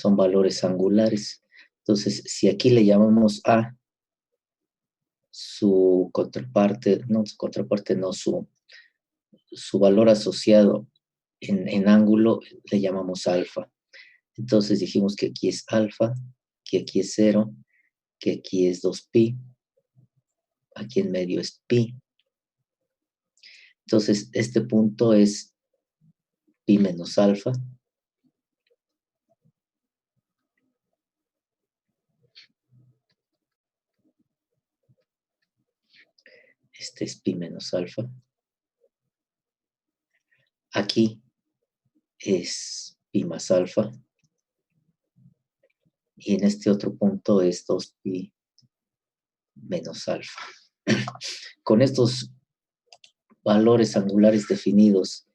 son valores angulares. Entonces, si aquí le llamamos A, su contraparte, no, su valor asociado en ángulo, le llamamos alfa. Entonces dijimos que aquí es alfa, que aquí es 0, que aquí es 2pi, aquí en medio es pi. Entonces, este punto es pi menos alfa. Este es pi menos alfa. Aquí es pi más alfa. Y en este otro punto es 2pi menos alfa. Con estos valores angulares definidos,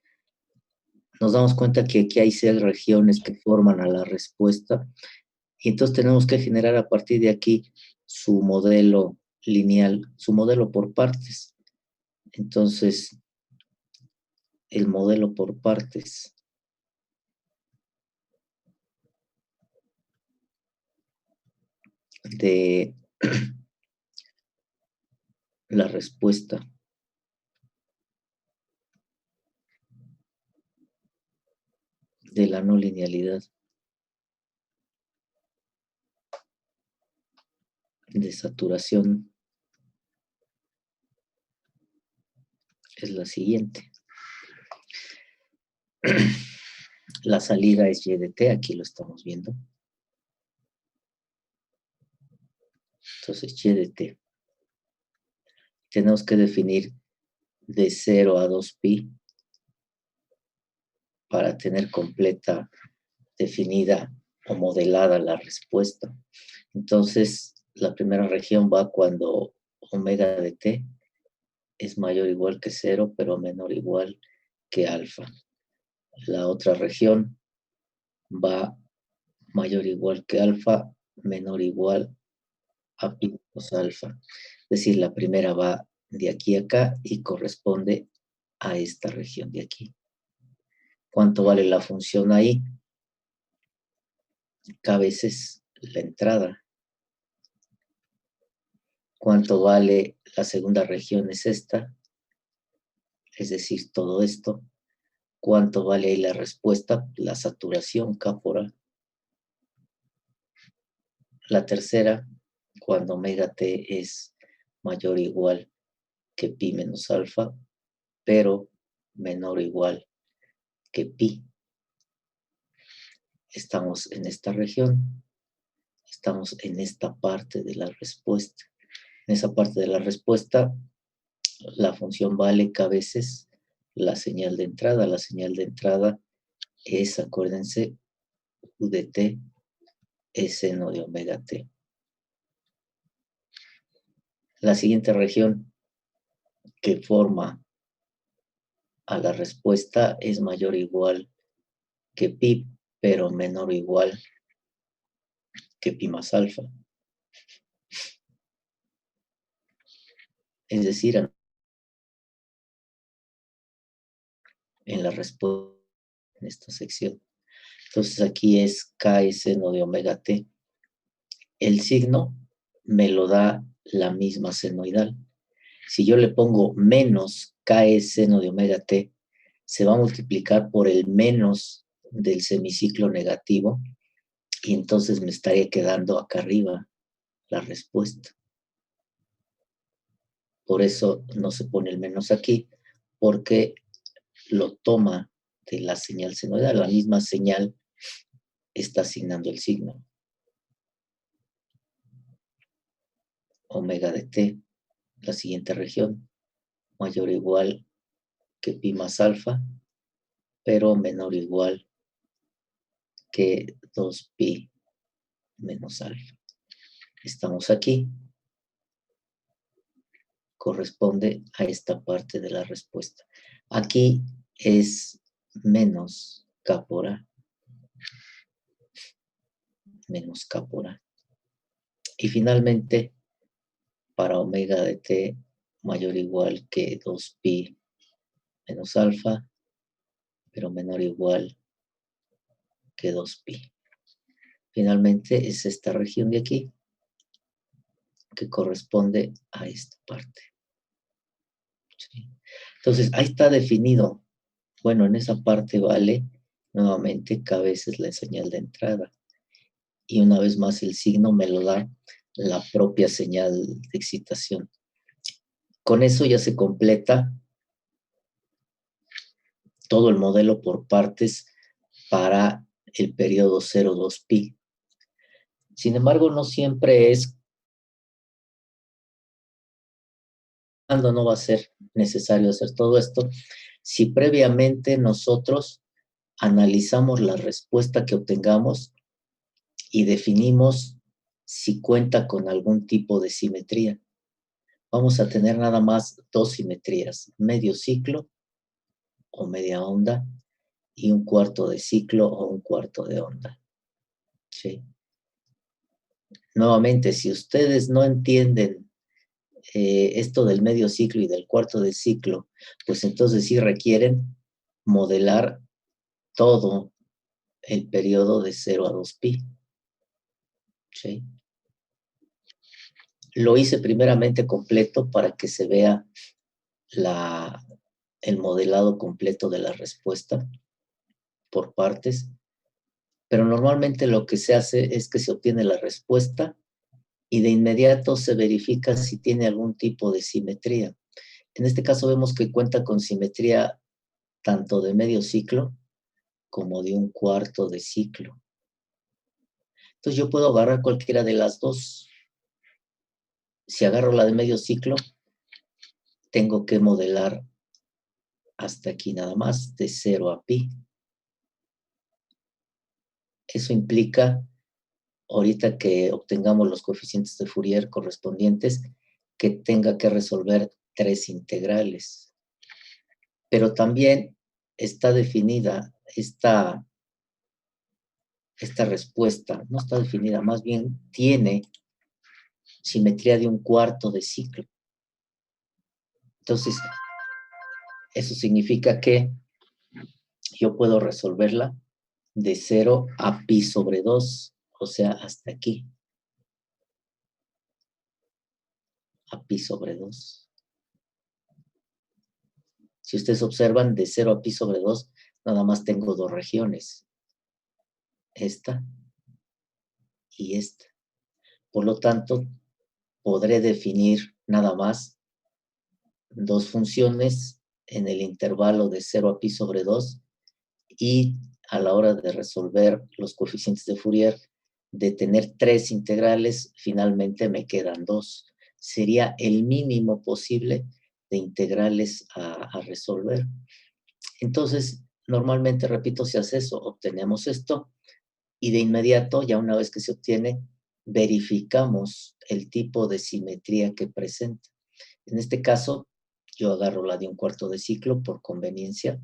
nos damos cuenta que aquí hay 6 regiones que forman a la respuesta. Y entonces tenemos que generar a partir de aquí su modelo lineal, su modelo por partes. Entonces, el modelo por partes de la respuesta de la no linealidad de saturación es la siguiente. La salida es y de t, aquí lo estamos viendo. Entonces, y de t. Tenemos que definir de 0 a 2pi para tener completa, definida o modelada la respuesta. Entonces, la primera región va cuando omega de t es mayor o igual que 0, pero menor o igual que alfa. La otra región va mayor o igual que alfa, menor o igual a pi menos alfa. Es decir, la primera va de aquí a acá y corresponde a esta región de aquí. ¿Cuánto vale la función ahí? K veces la entrada. ¿Cuánto vale la segunda región? Es esta. Es decir, todo esto. ¿Cuánto vale ahí la respuesta? La saturación, K por A. La tercera, cuando omega t es mayor o igual que pi menos alfa, pero menor o igual que pi. Estamos en esta región, estamos en esta parte de la respuesta. En esa parte de la respuesta, la función vale K veces la señal de entrada. La señal de entrada es, acuérdense, U de t es seno de omega t. La siguiente región que forma a la respuesta es mayor o igual que pi, pero menor o igual que pi más alfa. Es decir, en la respuesta en esta sección. Entonces aquí es K es seno de omega t. El signo me lo da la misma senoidal. Si yo le pongo menos K es seno de omega t, se va a multiplicar por el menos del semiciclo negativo y entonces me estaría quedando acá arriba la respuesta. Por eso no se pone el menos aquí, porque lo toma de la señal senoidal. La misma señal está asignando el signo. Omega de t, la siguiente región, mayor o igual que pi más alfa, pero menor o igual que 2pi menos alfa. Estamos aquí. Corresponde a esta parte de la respuesta. Aquí es menos K por A. Menos K por A. Y finalmente, para omega de t mayor o igual que 2pi menos alfa, pero menor o igual que 2pi. finalmente es esta región de aquí, que corresponde a esta parte. ¿Sí? Entonces, ahí está definido. Bueno, en esa parte vale nuevamente K veces la señal de entrada. Y una vez más el signo me lo da la propia señal de excitación. Con eso ya se completa todo el modelo por partes para el periodo 0,2pi. Sin embargo, no siempre es cuando no va a ser necesario hacer todo esto. Si previamente nosotros analizamos la respuesta que obtengamos y definimos si cuenta con algún tipo de simetría. Vamos a tener nada más dos simetrías, medio ciclo o media onda y un cuarto de ciclo o un cuarto de onda. ¿Sí? Nuevamente, si ustedes no entienden esto del medio ciclo y del cuarto de ciclo, pues entonces sí requieren modelar todo el periodo de 0 a 2pi. ¿Sí? Lo hice primeramente completo para que se vea el modelado completo de la respuesta por partes, pero normalmente lo que se hace es que se obtiene la respuesta y de inmediato se verifica si tiene algún tipo de simetría. En este caso vemos que cuenta con simetría tanto de medio ciclo como de un cuarto de ciclo. Entonces yo puedo agarrar cualquiera de las dos. Si agarro la de medio ciclo, tengo que modelar hasta aquí nada más, de 0 a pi. Eso implica, ahorita que obtengamos los coeficientes de Fourier correspondientes, que tenga que resolver 3 integrales. Pero también está definida esta respuesta, no está definida, más bien tiene simetría de un cuarto de ciclo. Entonces, eso significa que yo puedo resolverla de 0 a pi sobre 2, o sea, hasta aquí. A pi sobre 2. Si ustedes observan, de 0 a pi sobre 2, nada más tengo dos regiones. Esta y esta. Por lo tanto, podré definir nada más dos funciones en el intervalo de 0 a pi sobre 2 y a la hora de resolver los coeficientes de Fourier, de tener 3 integrales, finalmente me quedan 2. Sería el mínimo posible de integrales a resolver. Entonces, normalmente, repito, se hace eso, obtenemos esto y de inmediato, ya una vez que se obtiene, verificamos el tipo de simetría que presenta. En este caso, yo agarro la de un cuarto de ciclo por conveniencia.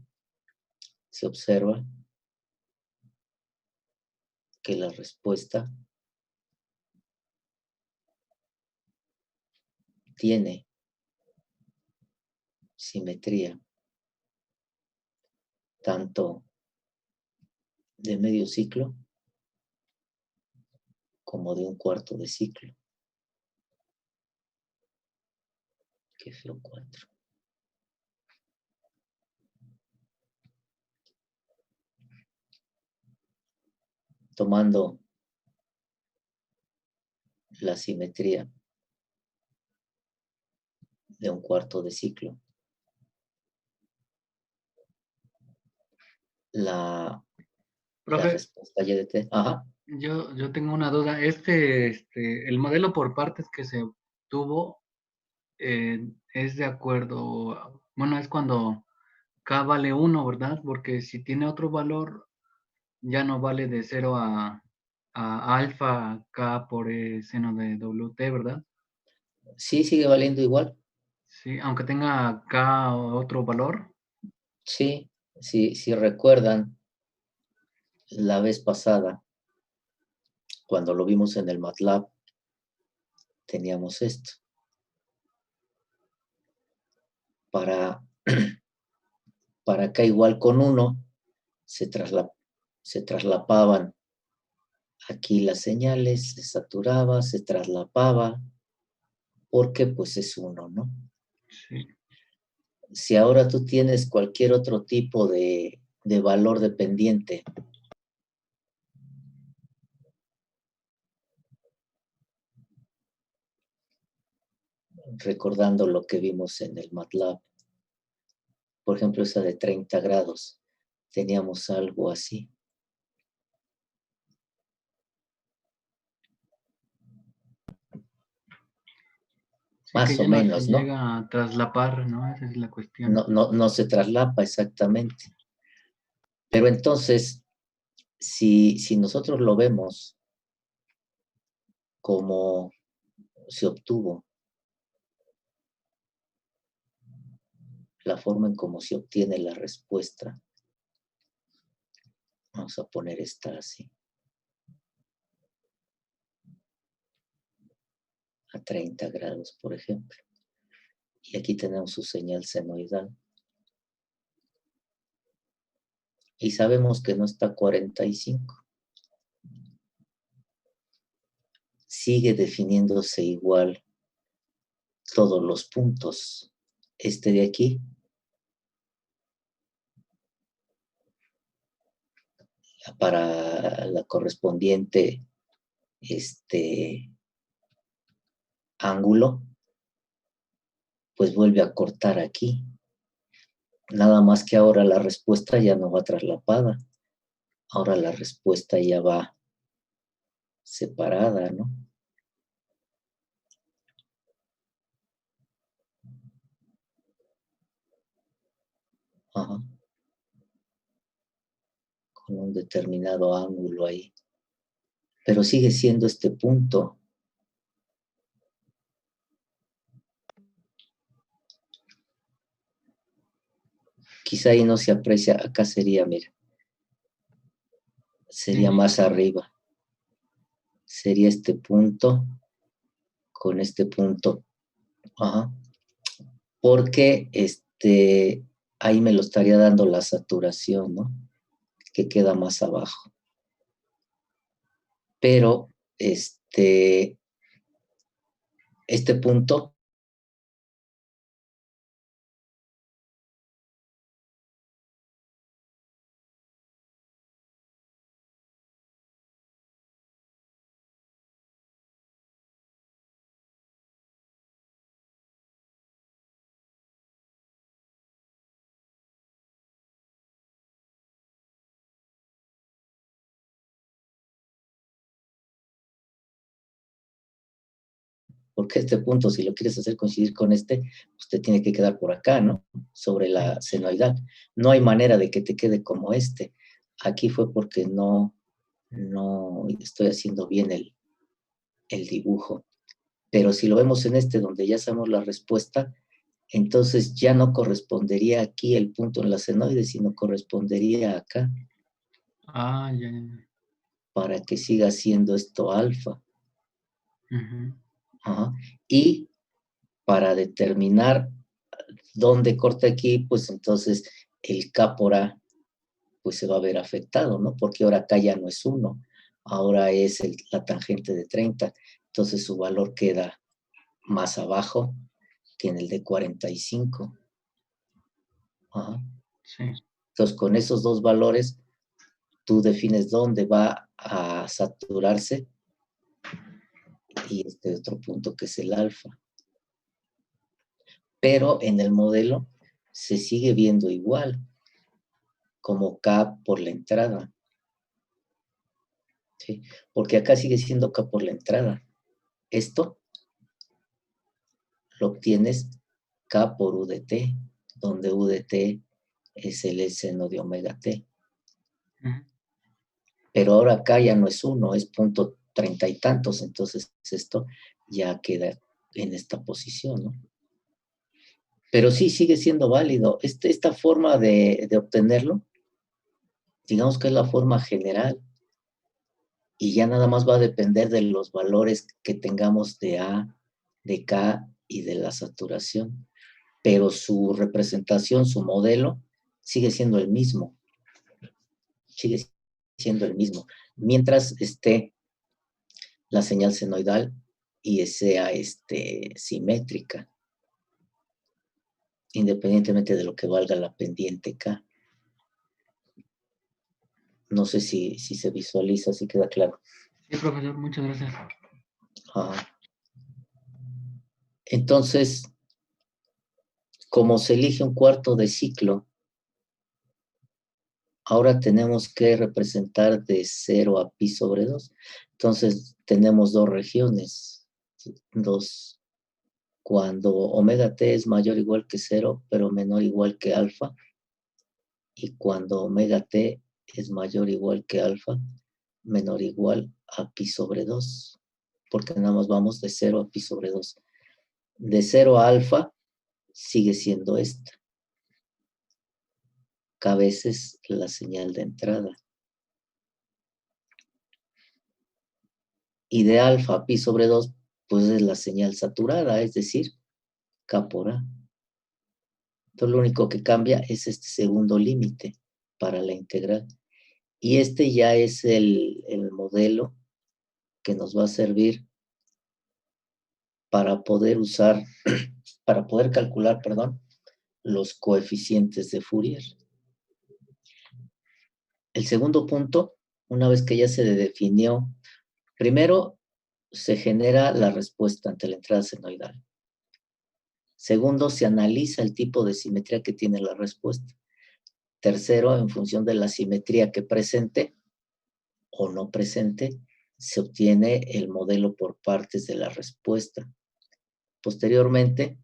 Se observa que la respuesta tiene simetría tanto de medio ciclo como de un cuarto de ciclo, que es lo 4. Tomando la simetría de un cuarto de ciclo, la Profe, respuesta y de t. Ajá. yo tengo una duda. El modelo por partes que se obtuvo es de acuerdo, bueno, es cuando K vale 1, ¿verdad? Porque si tiene otro valor, ya no vale de 0 a alfa K por seno de WT, ¿verdad? Sí, sigue valiendo igual. Sí, aunque tenga K otro valor. Sí, si recuerdan la vez pasada, cuando lo vimos en el MATLAB, teníamos esto. Para, para acá igual con 1, se traslapaban Aquí las señales se saturaba, se traslapaba, porque pues es uno, ¿no? Sí. Si ahora tú tienes cualquier otro tipo de valor dependiente, recordando lo que vimos en el MATLAB, por ejemplo, esa de 30 grados, teníamos algo así. Sí, que Más o ya no se menos, ¿no? llega a traslapar, ¿no? Esa es la cuestión. No se traslapa exactamente. Pero entonces, si nosotros lo vemos como se obtuvo, la forma en cómo se obtiene la respuesta, vamos a poner esta así, a 30 grados, por ejemplo. Y aquí tenemos su señal senoidal. Y sabemos que no está a 45. Sigue definiéndose igual todos los puntos. Este de aquí, para la correspondiente ángulo, pues vuelve a cortar aquí. Nada más que ahora la respuesta ya no va traslapada. Ahora la respuesta ya va separada, ¿no? Ajá. Con un determinado ángulo ahí. Pero sigue siendo este punto. Quizá ahí no se aprecia. Acá sería, mira. Sería Sí, más arriba. Sería este punto con este punto. Ajá. Porque ahí me lo estaría dando la saturación, ¿no? Que queda más abajo. Pero este punto porque este punto, si lo quieres hacer coincidir con pues te tiene que quedar por acá, ¿no? Sobre la senoidal. No hay manera de que te quede como este. Aquí fue porque no estoy haciendo bien el dibujo. Pero si lo vemos en donde ya sabemos la respuesta, entonces ya no correspondería aquí el punto en la senoide, sino correspondería acá. Ah, ya. Para que siga siendo esto alfa. Uh-huh. Ajá. Y para determinar dónde corta aquí, pues entonces el K por A pues se va a ver afectado, ¿no? Porque ahora acá ya no es 1, ahora es la tangente de 30, entonces su valor queda más abajo que en el de 45. Ajá. Sí. Entonces con esos dos valores tú defines dónde va a saturarse y este otro punto que es el alfa. Pero en el modelo se sigue viendo igual, como K por la entrada. ¿Sí? Porque acá sigue siendo K por la entrada. Esto lo obtienes K por U de T, donde U de T es el seno de omega T. Uh-huh. Pero ahora acá ya no es 1, es punto 30 y tantos, entonces esto ya queda en esta posición, ¿no? Pero sí sigue siendo válido. Esta forma de obtenerlo, digamos que es la forma general, y ya nada más va a depender de los valores que tengamos de A, de K y de la saturación. Pero su representación, su modelo, sigue siendo el mismo. Sigue siendo el mismo. Mientras esté la señal senoidal y sea simétrica, independientemente de lo que valga la pendiente K. No sé si se visualiza, si queda claro. Sí, profesor, muchas gracias. Entonces, como se elige un cuarto de ciclo, ahora tenemos que representar de 0 a pi sobre 2. Entonces, tenemos dos regiones, dos. Cuando omega t es mayor o igual que 0, pero menor o igual que alfa, y cuando omega t es mayor o igual que alfa, menor o igual a pi sobre 2, porque nada más vamos de 0 a pi sobre 2. De 0 a alfa sigue siendo esta. K veces la señal de entrada. Y de alfa a pi sobre 2, pues es la señal saturada, es decir, K por A. Entonces lo único que cambia es este segundo límite para la integral. Y este ya es el modelo que nos va a servir para poder usar, para poder calcular, perdón, los coeficientes de Fourier. El segundo punto, una vez que ya se definió, primero se genera la respuesta ante la entrada senoidal. Segundo, se analiza el tipo de simetría que tiene la respuesta. Tercero, en función de la simetría que presente o no presente, se obtiene el modelo por partes de la respuesta. Posteriormente,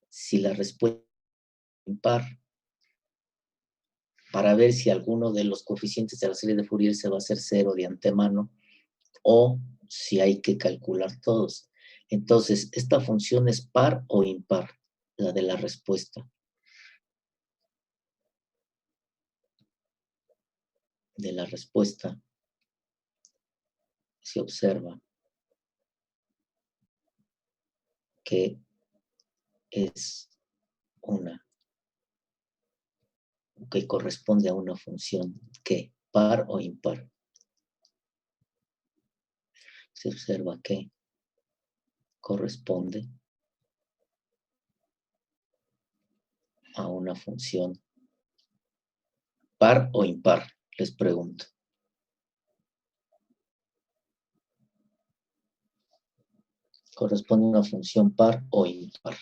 si la respuesta es impar, para ver si alguno de los coeficientes de la serie de Fourier se va a hacer 0 de antemano o si hay que calcular todos. Entonces, ¿esta función es par o impar? La de la respuesta. De la respuesta se observa que es una, que corresponde a una función que par o impar. Se observa que corresponde a una función par o impar, les pregunto. Corresponde a una función par o impar.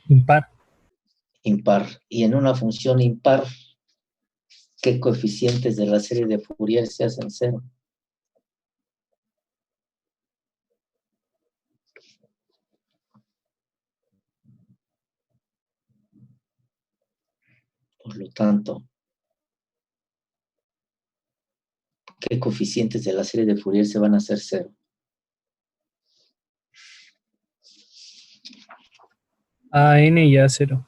Impar. Impar. Y en una función impar, ¿qué coeficientes de la serie de Fourier se hacen 0? Por lo tanto, ¿qué coeficientes de la serie de Fourier se van a hacer 0? A n y a 0.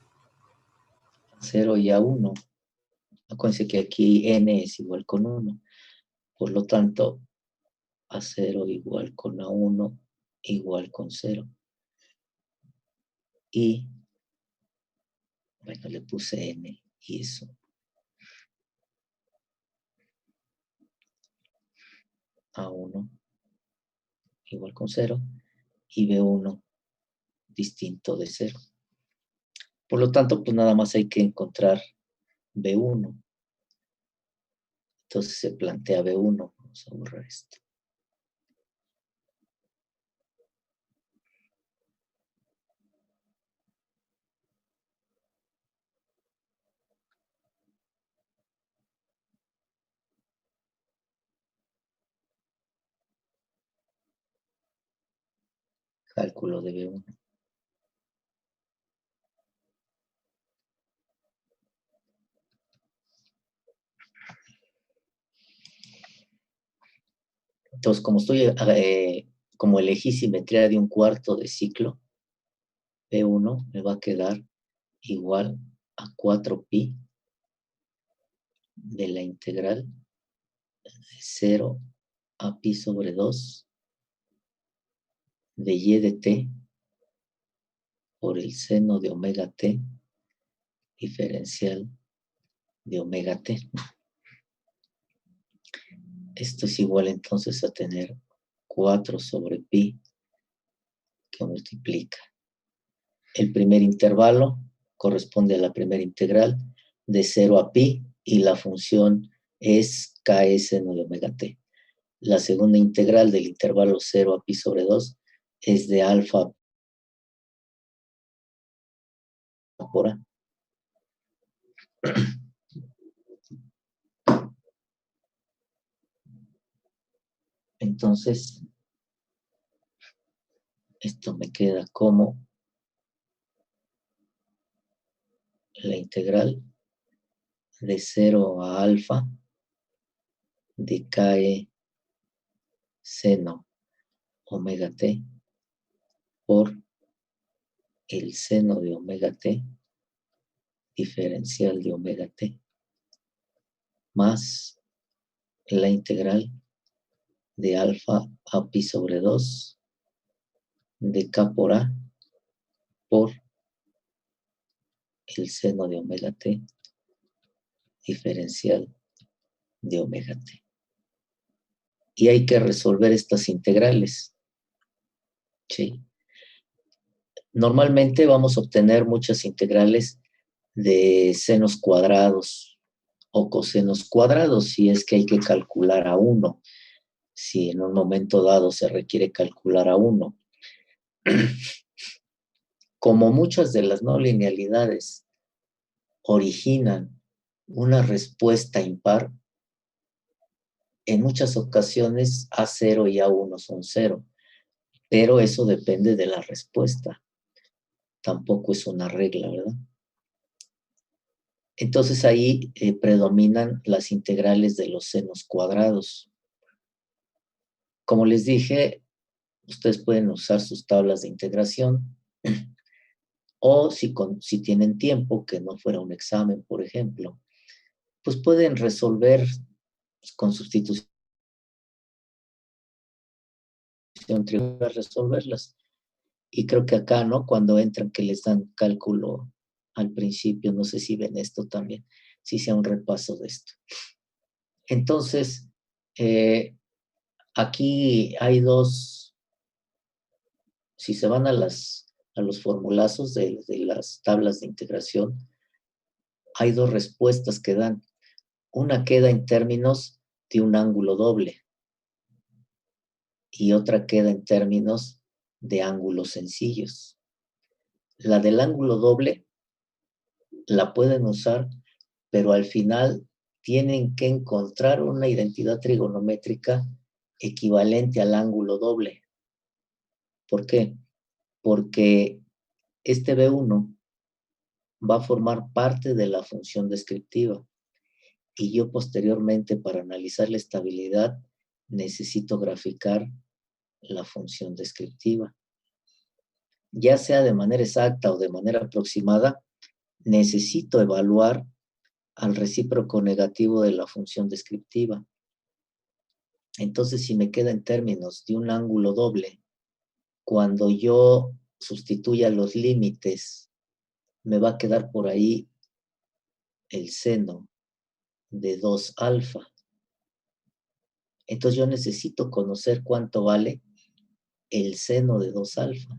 0 y a 1. Acuérdense que aquí n es igual con 1. Por lo tanto, a 0 igual con a 1 igual con 0. Y, bueno, le puse n y eso. A1 igual con 0 y B1 distinto de 0. Por lo tanto, pues nada más hay que encontrar B1. Entonces se plantea B1. Vamos a borrar esto. Cálculo de B1. Entonces, como elegí simetría de un cuarto de ciclo, P1 me va a quedar igual a 4pi de la integral de 0 a pi sobre 2 de y de t por el seno de omega t diferencial de omega t. Esto es igual entonces a tener 4 sobre pi que multiplica. El primer intervalo corresponde a la primera integral de 0 a pi y la función es k seno de omega t. La segunda integral del intervalo 0 a pi sobre 2 es de alfa por a. Entonces, esto me queda como la integral de 0 a alfa de k seno omega t por el seno de omega t diferencial de omega t más la integral de alfa a pi sobre 2 de k por a por el seno de omega t diferencial de omega t. Y hay que resolver estas integrales. ¿Sí? Normalmente vamos a obtener muchas integrales de senos cuadrados o cosenos cuadrados si es que hay que calcular a uno. Si en un momento dado se requiere calcular a uno. Como muchas de las no linealidades originan una respuesta impar, en muchas ocasiones A0 y A1 son 0, pero eso depende de la respuesta. Tampoco es una regla, ¿verdad? Entonces ahí predominan las integrales de los senos cuadrados. Como les dije, ustedes pueden usar sus tablas de integración o si tienen tiempo, que no fuera un examen, por ejemplo, pues pueden resolver con sustitución trivial, resolverlas. Y creo que acá, ¿no? Cuando entran que les dan cálculo al principio, no sé si ven esto también, si sea un repaso de esto. Entonces, aquí hay dos, si se van a los formulazos de las tablas de integración, hay dos respuestas que dan. Una queda en términos de un ángulo doble y otra queda en términos de ángulos sencillos. La del ángulo doble la pueden usar, pero al final tienen que encontrar una identidad trigonométrica equivalente al ángulo doble. ¿Por qué? Porque este B1 va a formar parte de la función descriptiva y yo posteriormente para analizar la estabilidad necesito graficar la función descriptiva. Ya sea de manera exacta o de manera aproximada, necesito evaluar al recíproco negativo de la función descriptiva. Entonces, si me queda en términos de un ángulo doble, cuando yo sustituya los límites, me va a quedar por ahí el seno de 2 alfa. Entonces yo necesito conocer cuánto vale el seno de 2 alfa.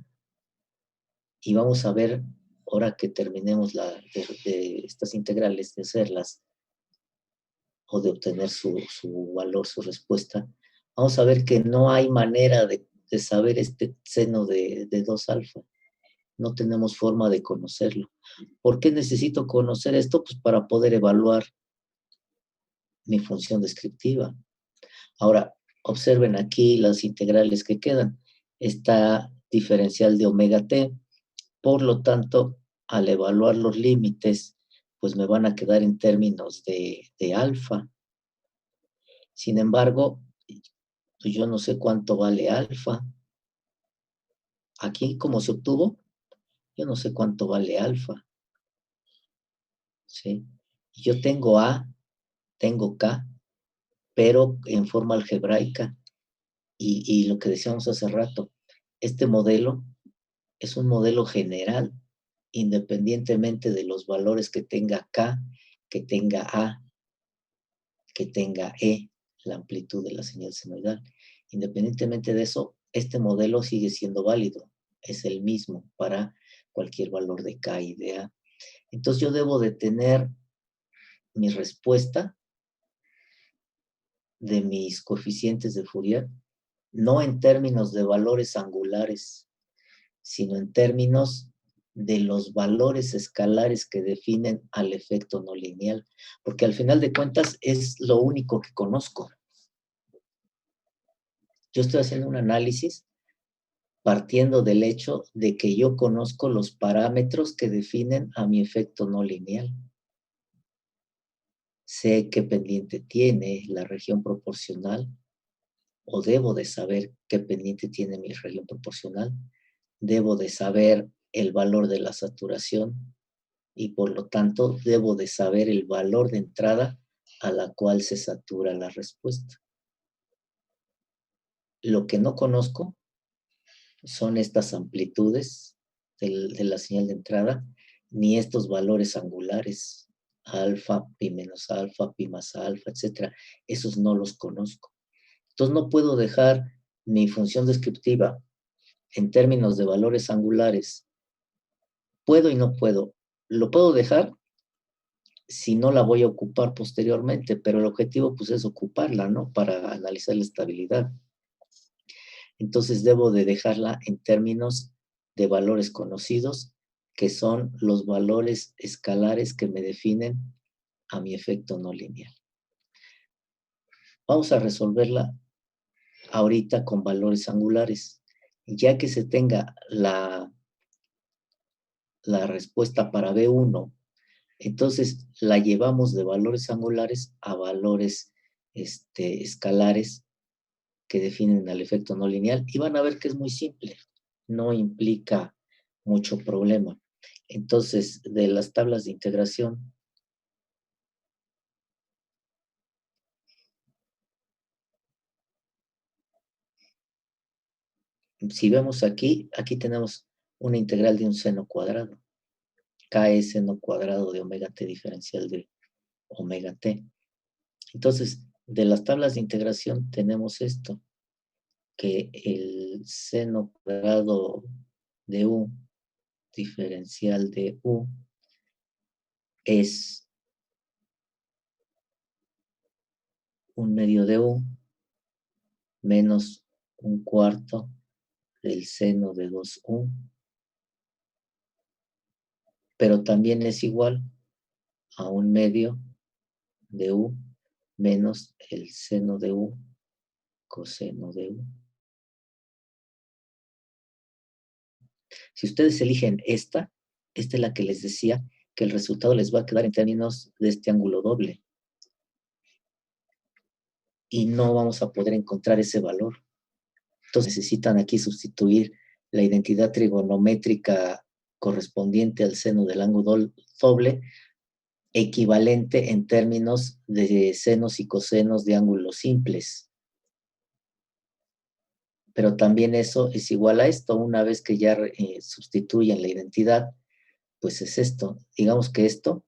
Y vamos a ver, ahora que terminemos de estas integrales, de hacerlas, o de obtener su valor, su respuesta, vamos a ver que no hay manera de saber este seno de 2 alfa. No tenemos forma de conocerlo. ¿Por qué necesito conocer esto? Pues para poder evaluar mi función descriptiva. Ahora, observen aquí las integrales que quedan. Esta diferencial de omega t, por lo tanto, al evaluar los límites, pues me van a quedar en términos de alfa. Sin embargo, pues yo no sé cuánto vale alfa. Aquí, como se obtuvo, yo no sé cuánto vale alfa. ¿Sí? Yo tengo A, tengo K, pero en forma algebraica. Y lo que decíamos hace rato, este modelo es un modelo general, independientemente de los valores que tenga K, que tenga A, que tenga E, la amplitud de la señal senoidal. Independientemente de eso, este modelo sigue siendo válido. Es el mismo para cualquier valor de K y de A. Entonces yo debo de tener mi respuesta de mis coeficientes de Fourier, no en términos de valores angulares, sino en términos de los valores escalares que definen al efecto no lineal, porque al final de cuentas es lo único que conozco. Yo estoy haciendo un análisis partiendo del hecho de que yo conozco los parámetros que definen a mi efecto no lineal. Sé qué pendiente tiene la región proporcional, o debo de saber qué pendiente tiene mi región proporcional. Debo de saber el valor de la saturación y por lo tanto debo de saber el valor de entrada a la cual se satura la respuesta. Lo que no conozco son estas amplitudes de la señal de entrada, ni estos valores angulares, alfa, pi menos alfa, pi más alfa, etc. Esos no los conozco. Entonces no puedo dejar mi función descriptiva en términos de valores angulares. Puedo y no puedo. Lo puedo dejar si no la voy a ocupar posteriormente, pero el objetivo pues es ocuparla, ¿no? Para analizar la estabilidad. Entonces debo de dejarla en términos de valores conocidos, que son los valores escalares que me definen a mi efecto no lineal. Vamos a resolverla ahorita con valores angulares. Ya que se tenga la respuesta para B1, entonces la llevamos de valores angulares a valores escalares que definen al efecto no lineal y van a ver que es muy simple, no implica mucho problema. Entonces, de las tablas de integración, si vemos aquí tenemos una integral de un seno cuadrado. K es seno cuadrado de omega t diferencial de omega t. Entonces, de las tablas de integración tenemos esto, que el seno cuadrado de U diferencial de U es 1/2 de U menos 1/4 del seno de 2U, pero también es igual a 1/2 de U menos el seno de U coseno de U. Si ustedes eligen esta es la que les decía que el resultado les va a quedar en términos de este ángulo doble. Y no vamos a poder encontrar ese valor. Entonces necesitan aquí sustituir la identidad trigonométrica correspondiente al seno del ángulo doble, equivalente en términos de senos y cosenos de ángulos simples. Pero también eso es igual a esto. Una vez que ya sustituyen la identidad, pues es esto. Digamos que esto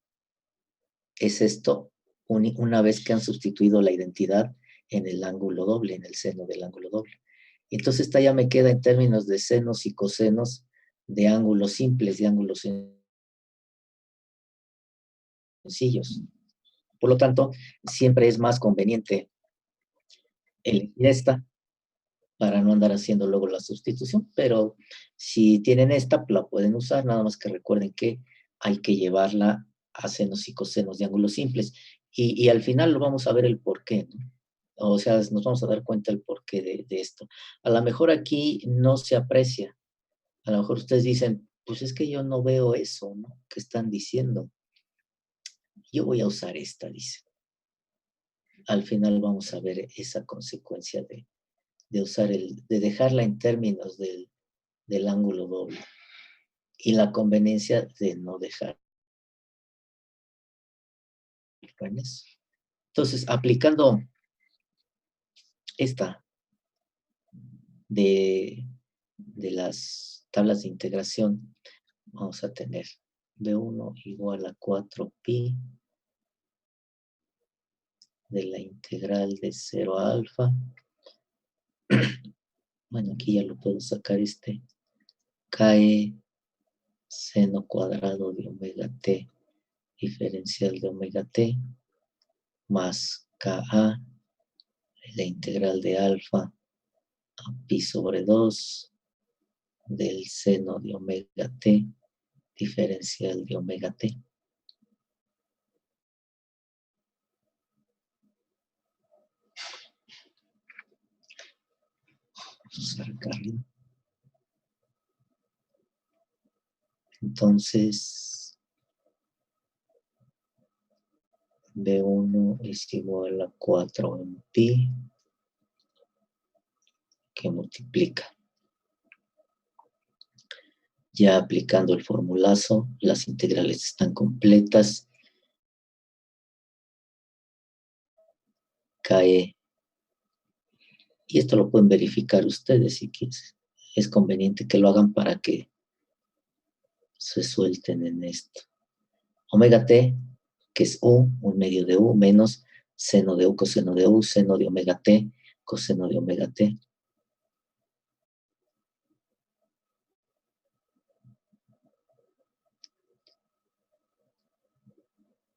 es esto una vez que han sustituido la identidad en el ángulo doble, en el seno del ángulo doble. Entonces esta ya me queda en términos de senos y cosenos de ángulos simples, de ángulos sencillos. Por lo tanto, siempre es más conveniente elegir esta para no andar haciendo luego la sustitución, pero si tienen esta, la pueden usar, nada más que recuerden que hay que llevarla a senos y cosenos de ángulos simples. Y al final lo vamos a ver el porqué, ¿no? O sea, nos vamos a dar cuenta el porqué de esto. A lo mejor aquí no se aprecia. A lo mejor ustedes dicen, pues es que yo no veo eso, ¿no? ¿Qué están diciendo? Yo voy a usar esta, dice. Al final vamos a ver esa consecuencia de usar de dejarla en términos del ángulo doble y la conveniencia de no dejar en eso. Entonces, aplicando esta de las tablas de integración, vamos a tener B1 igual a 4pi de la integral de 0 a alfa. Bueno, aquí ya lo puedo sacar KE seno cuadrado de omega t diferencial de omega t más KA, la integral de alfa a pi sobre 2 del seno de omega t diferencial de omega t. Vamos a usar acá arriba. Entonces, B1 es igual a 4 en pi, que multiplica. Ya aplicando el formulazo, las integrales están completas. KE. Y esto lo pueden verificar ustedes si quieren. Es conveniente que lo hagan para que se suelten en esto. Omega t, que es U, un medio de U, menos seno de U, coseno de U, seno de omega t, coseno de omega t.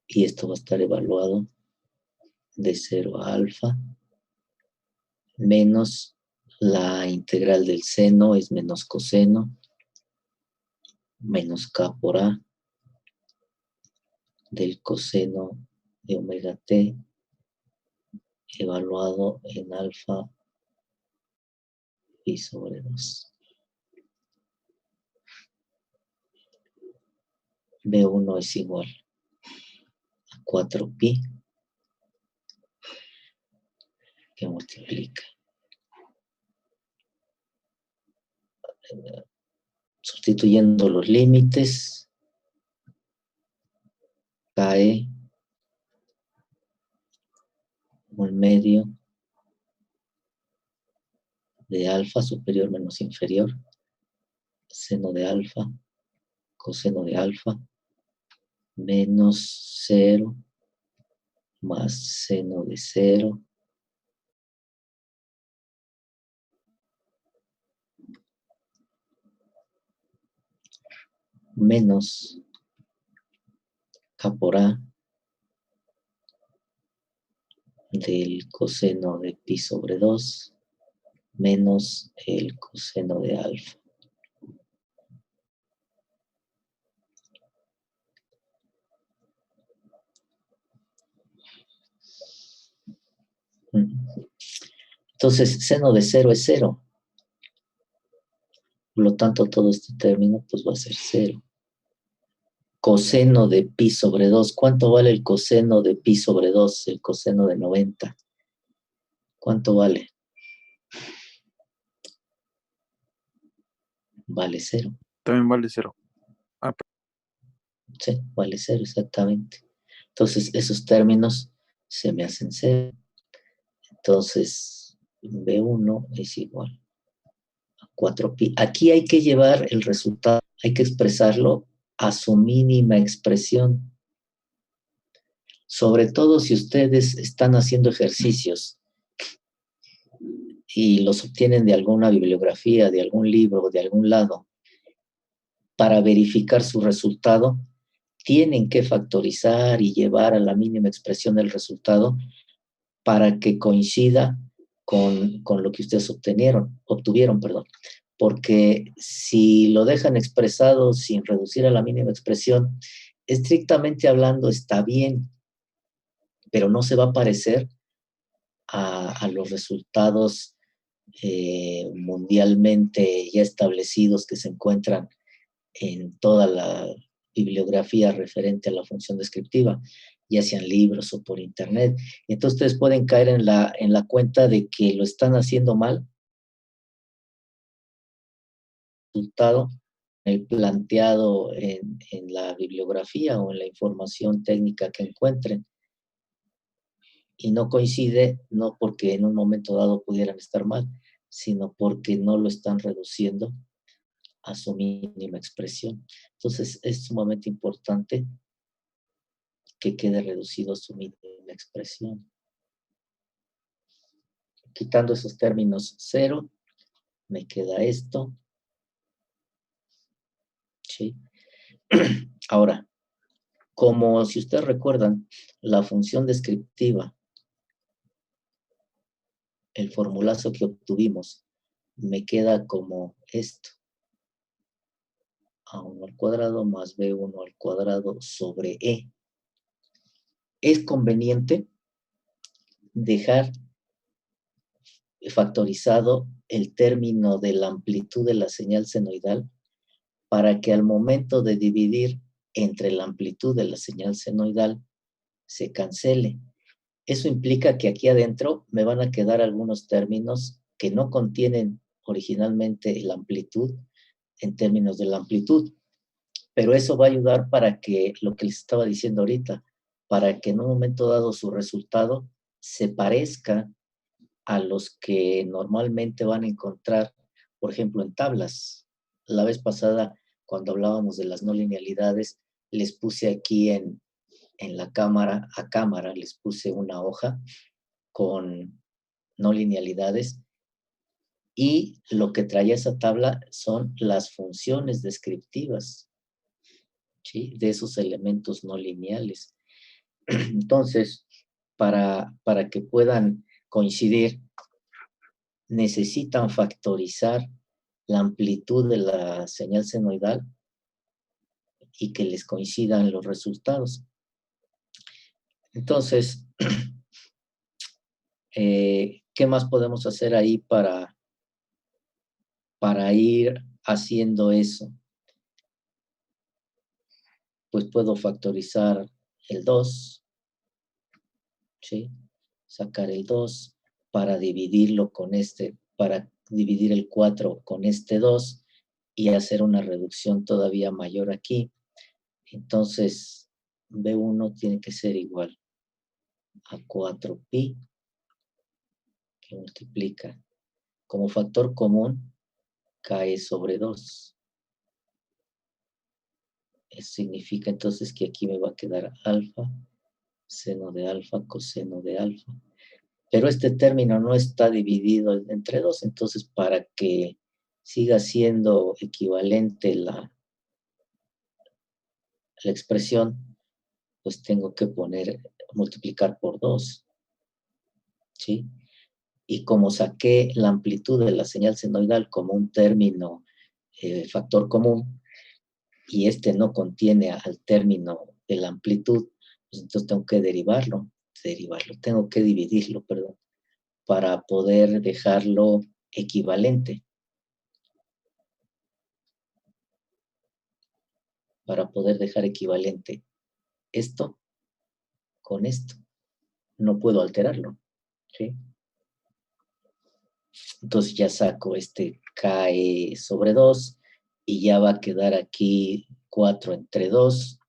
Y esto va a estar evaluado de 0 a alfa, menos la integral del seno es menos coseno, menos k por a, del coseno de omega t, evaluado en alfa pi sobre 2. B1 es igual a 4pi, que multiplica. Sustituyendo los límites, KE, un medio de alfa superior menos inferior, seno de alfa, coseno de alfa, menos 0 más seno de 0, menos k por a del coseno de pi sobre 2, menos el coseno de alfa. Entonces, seno de 0 es 0. Por lo tanto, todo este término pues va a ser 0. Coseno de pi sobre 2. ¿Cuánto vale el coseno de pi sobre 2? El coseno de 90. ¿Cuánto vale? Vale 0. También vale 0. Sí, vale 0 exactamente. Entonces, esos términos se me hacen 0. Entonces, B1 es igual a 4pi. Aquí hay que llevar el resultado, hay que expresarlo a su mínima expresión. Sobre todo si ustedes están haciendo ejercicios y los obtienen de alguna bibliografía, de algún libro, de algún lado, para verificar su resultado, tienen que factorizar y llevar a la mínima expresión el resultado para que coincida con lo que ustedes obtuvieron, porque si lo dejan expresado sin reducir a la mínima expresión, estrictamente hablando está bien, pero no se va a parecer a los resultados mundialmente ya establecidos que se encuentran en toda la bibliografía referente a la función descriptiva, ya sean libros o por internet. Entonces ustedes pueden caer en la cuenta de que lo están haciendo mal. Resultado el planteado en la bibliografía o en la información técnica que encuentren. Y no coincide, no porque en un momento dado pudieran estar mal, sino porque no lo están reduciendo a su mínima expresión. Entonces es sumamente importante que quede reducido a su mínima expresión. Quitando esos términos 0, me queda esto. ¿Sí? Ahora, como si ustedes recuerdan, la función descriptiva, el formulazo que obtuvimos, me queda como esto. A1 al cuadrado más B1 al cuadrado sobre E. Es conveniente dejar factorizado el término de la amplitud de la señal senoidal para que al momento de dividir entre la amplitud de la señal senoidal se cancele. Eso implica que aquí adentro me van a quedar algunos términos que no contienen originalmente la amplitud en términos de la amplitud, pero eso va a ayudar para que, lo que les estaba diciendo ahorita, para que en un momento dado su resultado se parezca a los que normalmente van a encontrar, por ejemplo, en tablas. La vez pasada, cuando hablábamos de las no linealidades, les puse aquí en la cámara, a cámara, les puse una hoja con no linealidades y lo que traía esa tabla son las funciones descriptivas, ¿sí? De esos elementos no lineales. Entonces, para que puedan coincidir, necesitan factorizar la amplitud de la señal senoidal y que les coincidan los resultados. Entonces, ¿qué más podemos hacer ahí para ir haciendo eso? Pues puedo factorizar el 2, ¿sí? Sacar el 2 para dividirlo con para dividir el 4 con este 2 y hacer una reducción todavía mayor aquí. Entonces, B1 tiene que ser igual a 4pi, que multiplica como factor común, cae sobre 2. Eso significa entonces que aquí me va a quedar alfa, seno de alfa, coseno de alfa. Pero este término no está dividido entre 2, entonces para que siga siendo equivalente la expresión, pues tengo que multiplicar por 2, ¿sí? Y como saqué la amplitud de la señal senoidal como un término factor común, y este no contiene al término de la amplitud, pues entonces tengo que tengo que dividirlo, perdón, para poder dejarlo equivalente. Para poder dejar equivalente esto con esto. No puedo alterarlo, ¿sí? Entonces ya saco este KE sobre 2 y ya va a quedar aquí 4 entre 2.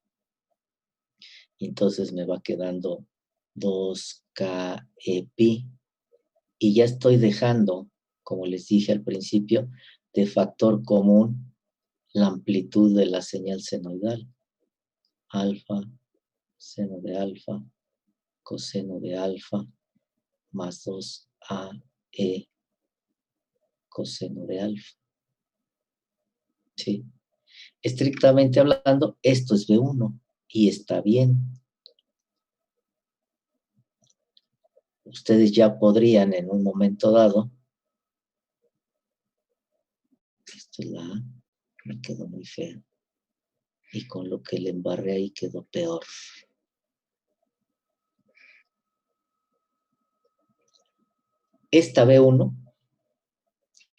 Y entonces me va quedando 2KE pi. Y ya estoy dejando, como les dije al principio, de factor común la amplitud de la señal senoidal. Alfa, seno de alfa, coseno de alfa, más 2AE coseno de alfa. ¿Sí? Estrictamente hablando, esto es B1 y está bien. Ustedes ya podrían en un momento dado, esto es la A, me quedó muy feo. Y con lo que le embarré ahí quedó peor. Esta B1,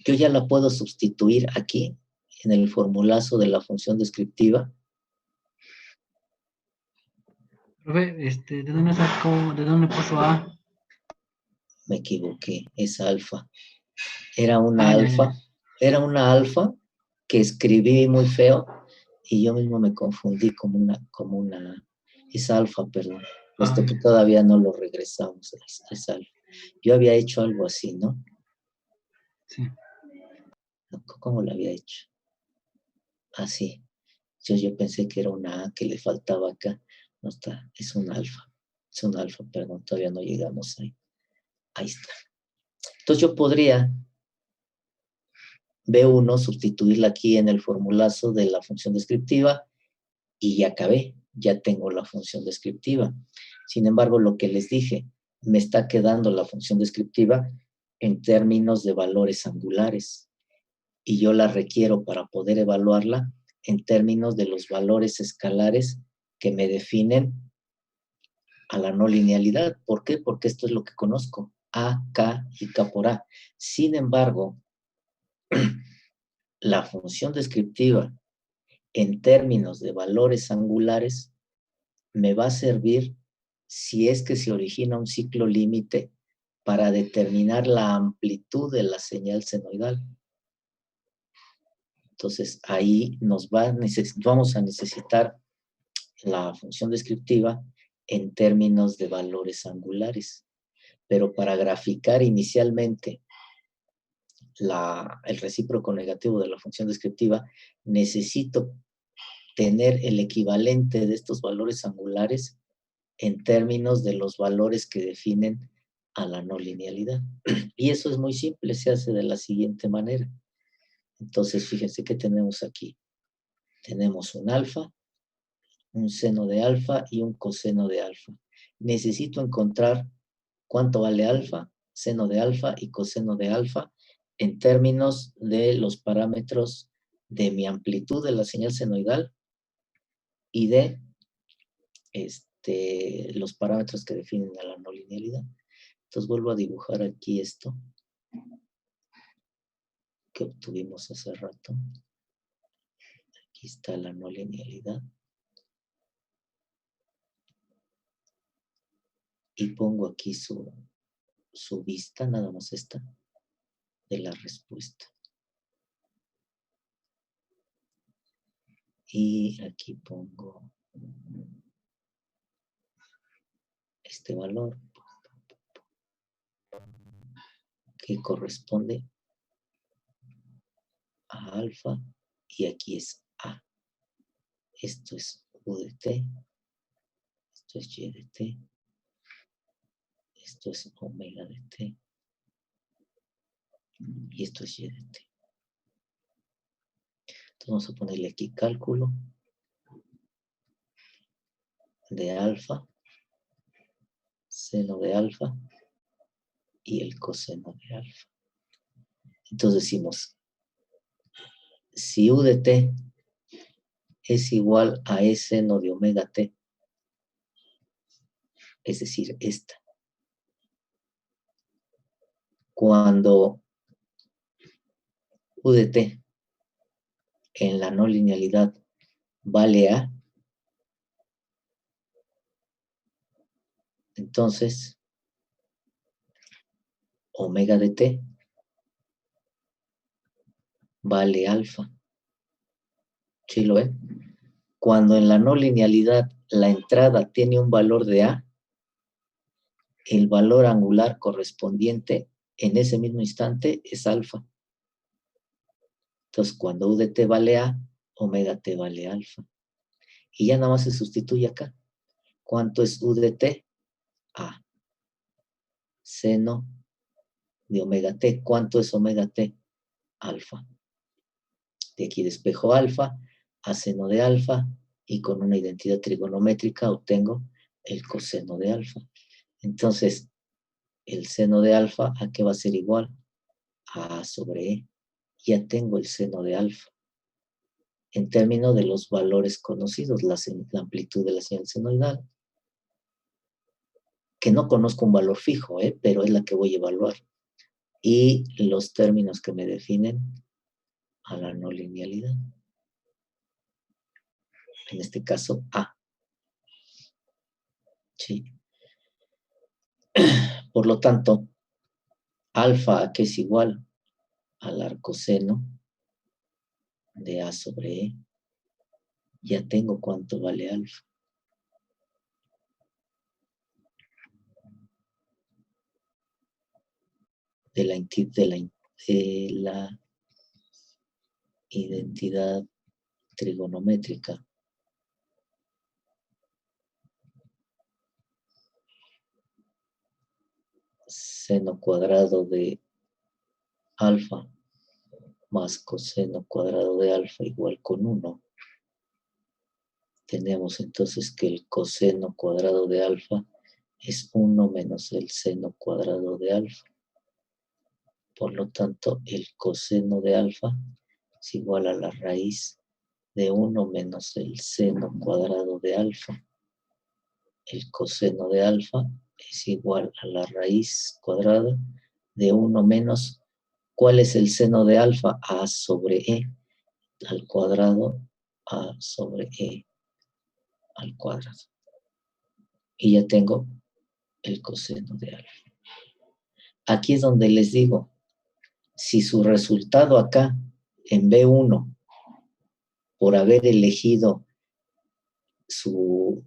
yo ya la puedo sustituir aquí en el formulazo de la función descriptiva. Profe, ¿de dónde puso A? Me equivoqué, es alfa. Era una Ah, ya, alfa, ya. era una alfa que escribí muy feo y yo mismo me confundí es alfa, perdón, puesto que todavía no lo regresamos, es alfa. Yo había hecho algo así, ¿no? Sí. ¿Cómo lo había hecho? Así. Yo pensé que era una A que le faltaba acá. No está, es un alfa, perdón, todavía no llegamos ahí. Ahí está. Entonces yo podría B1 sustituirla aquí en el formulazo de la función descriptiva y ya acabé, ya tengo la función descriptiva. Sin embargo, lo que les dije, me está quedando la función descriptiva en términos de valores angulares y yo la requiero para poder evaluarla en términos de los valores escalares que me definen a la no linealidad. ¿Por qué? Porque esto es lo que conozco, A, K y K por A. Sin embargo, la función descriptiva en términos de valores angulares me va a servir si es que se origina un ciclo límite para determinar la amplitud de la señal senoidal. Entonces, ahí vamos a necesitar la función descriptiva en términos de valores angulares. Pero para graficar inicialmente el recíproco negativo de la función descriptiva, necesito tener el equivalente de estos valores angulares en términos de los valores que definen a la no linealidad. Y eso es muy simple, se hace de la siguiente manera. Entonces, fíjense qué tenemos aquí. Tenemos un alfa, un seno de alfa y un coseno de alfa. Necesito encontrar cuánto vale alfa, seno de alfa y coseno de alfa en términos de los parámetros de mi amplitud de la señal senoidal y de los parámetros que definen a la no linealidad. Entonces vuelvo a dibujar aquí esto que obtuvimos hace rato. Aquí está la no linealidad. Y pongo aquí su vista, nada más esta, de la respuesta. Y aquí pongo este valor que corresponde a alfa y aquí es A. Esto es U de T, esto es Y de T, esto es omega de T y esto es Y de T. Entonces vamos a ponerle aquí cálculo de alfa, seno de alfa y el coseno de alfa. Entonces decimos, si U de T es igual a E seno de omega T, es decir, esta. Cuando U de T en la no linealidad vale A, entonces omega de T vale alfa. ¿Sí lo ven? Cuando en la no linealidad la entrada tiene un valor de A, el valor angular correspondiente en ese mismo instante es alfa. Entonces, cuando U de T vale A, omega T vale alfa. Y ya nada más se sustituye acá. ¿Cuánto es U de T? A. Seno de omega T. ¿Cuánto es omega T? Alfa. De aquí despejo alfa a seno de alfa y con una identidad trigonométrica obtengo el coseno de alfa. Entonces, el seno de alfa, ¿a qué va a ser igual? A A sobre E. Ya tengo el seno de alfa. En términos de los valores conocidos, la amplitud de la señal senoidal, que no conozco un valor fijo, pero es la que voy a evaluar. Y los términos que me definen a la no linealidad. En este caso, A. ¿Sí? Por lo tanto, alfa, que es igual al arcoseno de A sobre E, ya tengo cuánto vale alfa. De la identidad trigonométrica. Seno cuadrado de alfa más coseno cuadrado de alfa igual con 1. Tenemos entonces que el coseno cuadrado de alfa es 1 menos el seno cuadrado de alfa. Por lo tanto, el coseno de alfa es igual a la raíz de 1 menos el seno cuadrado de alfa. El coseno de alfa es igual a la raíz cuadrada de 1 menos, ¿cuál es el seno de alfa? A sobre E al cuadrado, A sobre E al cuadrado. Y ya tengo el coseno de alfa. Aquí es donde les digo, si su resultado acá en B1, por haber elegido su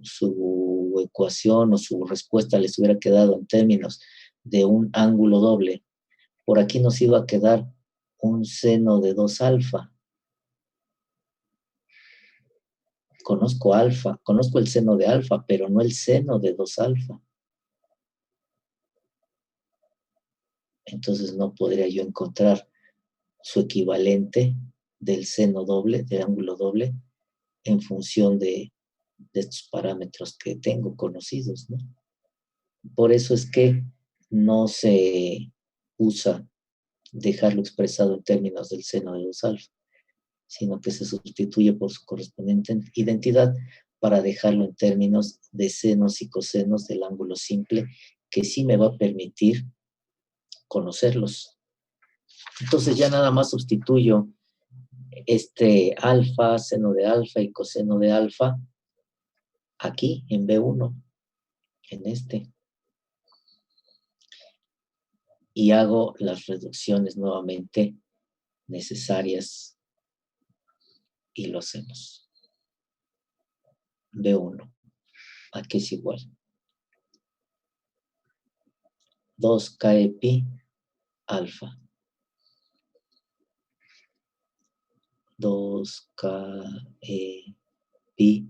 ecuación o su respuesta les hubiera quedado en términos de un ángulo doble, por aquí nos iba a quedar un seno de 2 alfa. Conozco alfa, conozco el seno de alfa, pero no el seno de 2 alfa. Entonces no podría yo encontrar su equivalente del seno doble, del ángulo doble, en función de estos parámetros que tengo conocidos, ¿no? Por eso es que no se usa dejarlo expresado en términos del seno de 2 alfa, sino que se sustituye por su correspondiente identidad para dejarlo en términos de senos y cosenos del ángulo simple, que sí me va a permitir conocerlos. Entonces ya nada más sustituyo este alfa, seno de alfa y coseno de alfa aquí en B1, en este. Y hago las reducciones nuevamente necesarias y lo hacemos. B1, aquí es igual. 2k pi alfa. 2k pi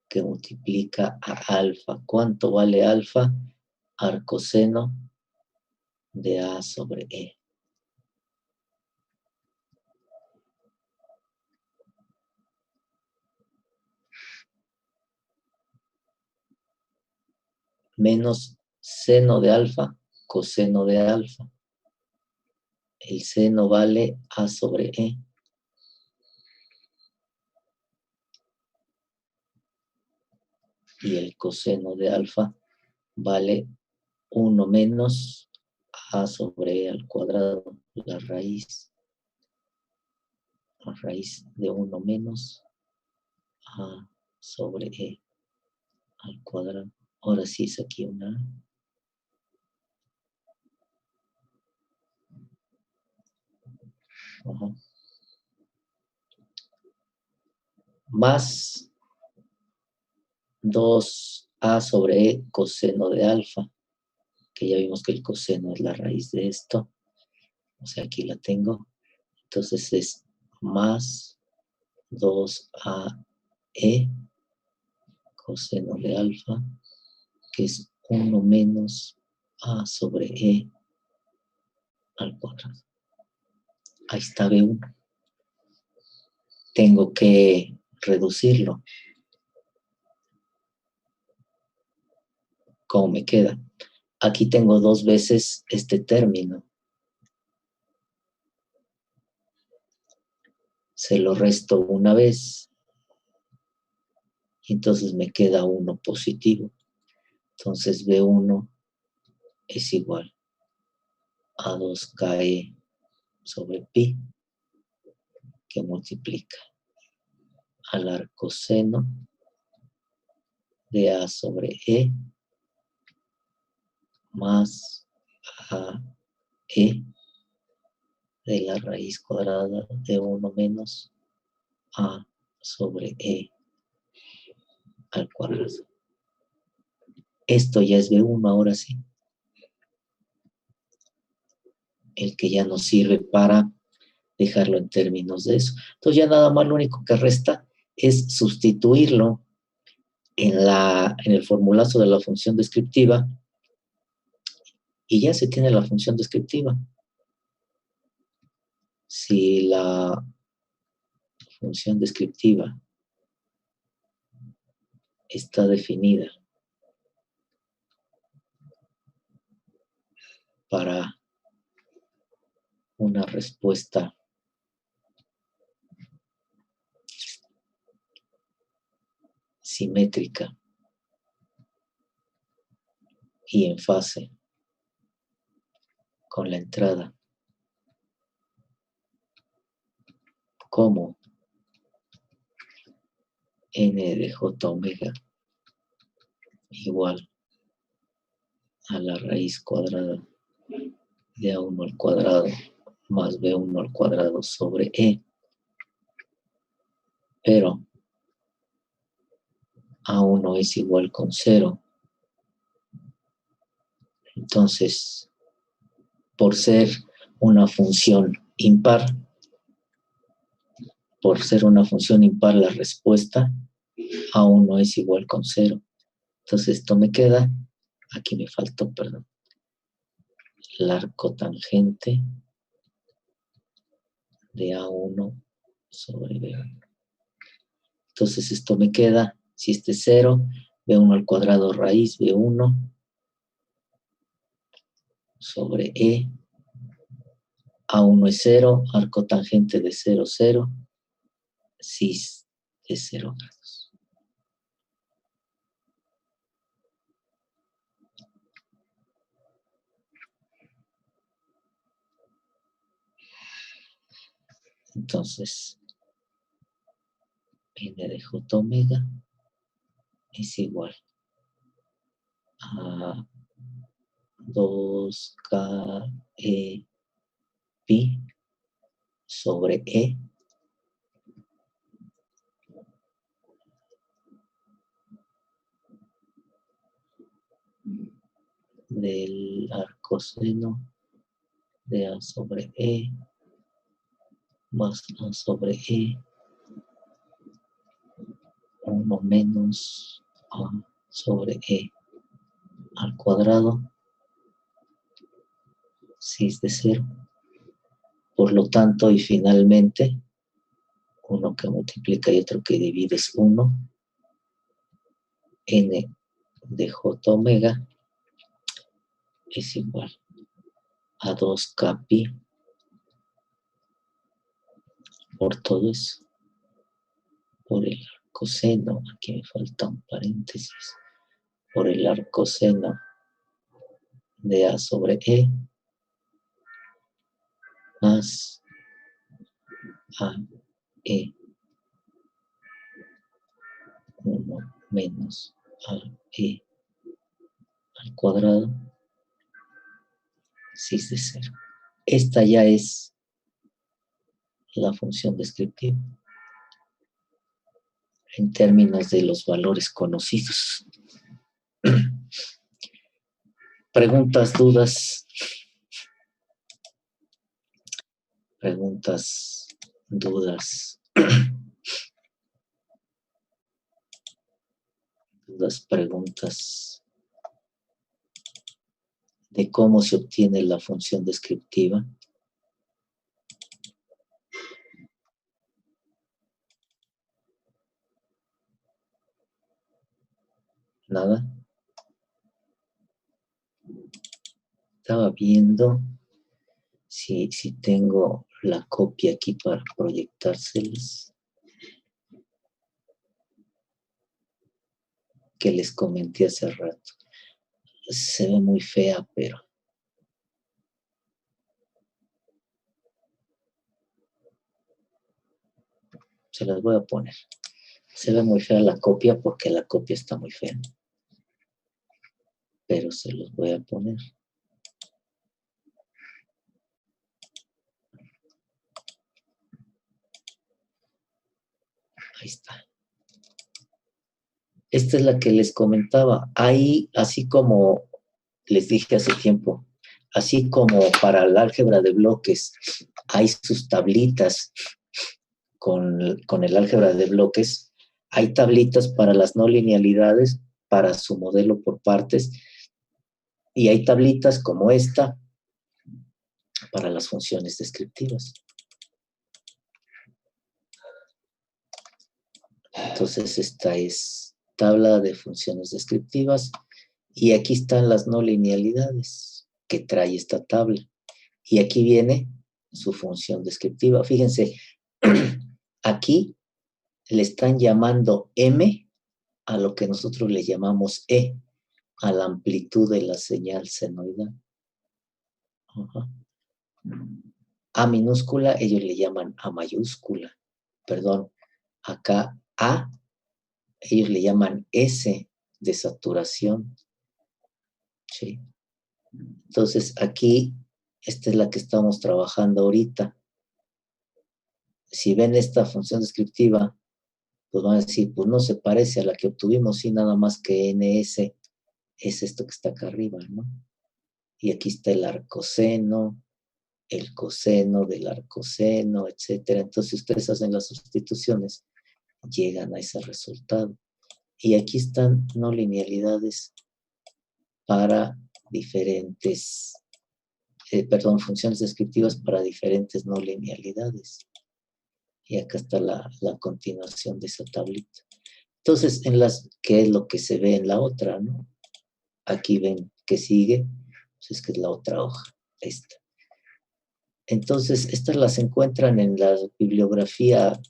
que multiplica a alfa. ¿Cuánto vale alfa? Arcoseno de A sobre E. Menos seno de alfa, coseno de alfa. El seno vale A sobre E. Y el coseno de alfa vale 1 menos A sobre E al cuadrado, la raíz de 1 menos A sobre E al cuadrado. Ahora sí es aquí una. Ajá. Más 2A sobre E coseno de alfa, que ya vimos que el coseno es la raíz de esto. O sea, aquí la tengo. Entonces es más 2AE coseno de alfa, que es 1 menos A sobre E al cuadrado. Ahí está B1. Tengo que reducirlo. ¿Cómo me queda? Aquí tengo 2 veces este término. Se lo resto una vez. Y entonces me queda 1 positivo. Entonces B1 es igual a 2KE sobre pi, que multiplica al arcoseno de A sobre E más AE de la raíz cuadrada de 1 menos A sobre E al cuadrado. Esto ya es B1 ahora sí. El que ya nos sirve para dejarlo en términos de eso. Entonces ya nada más lo único que resta es sustituirlo en el formulazo de la función descriptiva y ya se tiene la función descriptiva. Si la función descriptiva está definida para una respuesta simétrica y en fase con la entrada, como n de j omega igual a la raíz cuadrada de a1 al cuadrado más b1 al cuadrado sobre e, pero a1 es igual con 0. Entonces, por ser una función impar, la respuesta a1 es igual con 0. Entonces, esto me queda, aquí me faltó, perdón, el arco tangente de a1 sobre b1. Entonces, esto me queda, si este es 0, b1 al cuadrado raíz b1 sobre e, a1 es 0, arco tangente de 0, 0, cis de 0 grados. Entonces, n de j omega es igual a 2k e pi sobre e del arcoseno de a sobre e más a sobre e 1 menos a sobre e al cuadrado, 6 de 0. Por lo tanto, y finalmente, uno que multiplica y otro que divide es 1. N de j omega es igual a 2k pi por todo eso, por el arcoseno, aquí me falta un paréntesis, por el arcoseno de a sobre e más a e 1 menos a e al cuadrado, 6 de 0. Esta ya es la función descriptiva en términos de los valores conocidos. Preguntas, dudas. Preguntas, dudas. Dudas, preguntas de cómo se obtiene la función descriptiva. Nada. Estaba viendo si tengo la copia aquí para proyectárselas. Que les comenté hace rato. Se ve muy fea, pero se las voy a poner. Se ve muy fea la copia porque la copia está muy fea. Pero se los voy a poner. Ahí está. Esta es la que les comentaba. Ahí, así como les dije hace tiempo, así como para el álgebra de bloques hay sus tablitas con el álgebra de bloques, hay tablitas para las no linealidades, para su modelo por partes, y hay tablitas como esta para las funciones descriptivas. Entonces esta es tabla de funciones descriptivas y aquí están las no linealidades que trae esta tabla. Y aquí viene su función descriptiva. Fíjense, aquí le están llamando M a lo que nosotros le llamamos E, a la amplitud de la señal senoidal. Ajá. A minúscula, ellos le llaman A mayúscula. Perdón, acá A, ellos le llaman S de saturación. ¿Sí? Entonces, aquí, esta es la que estamos trabajando ahorita. Si ven esta función descriptiva, pues van a decir, pues no se parece a la que obtuvimos, sí, nada más que NS es esto que está acá arriba, ¿no? Y aquí está el arcoseno, el coseno del arcoseno, etcétera. Entonces ustedes hacen las sustituciones, llegan a ese resultado. Y aquí están no linealidades para diferentes, funciones descriptivas para diferentes no linealidades. Y acá está la continuación de esa tablita. Entonces, ¿qué es lo que se ve en la otra, no? Aquí ven que sigue, pues es que es la otra hoja, esta. Entonces, estas las encuentran en la bibliografía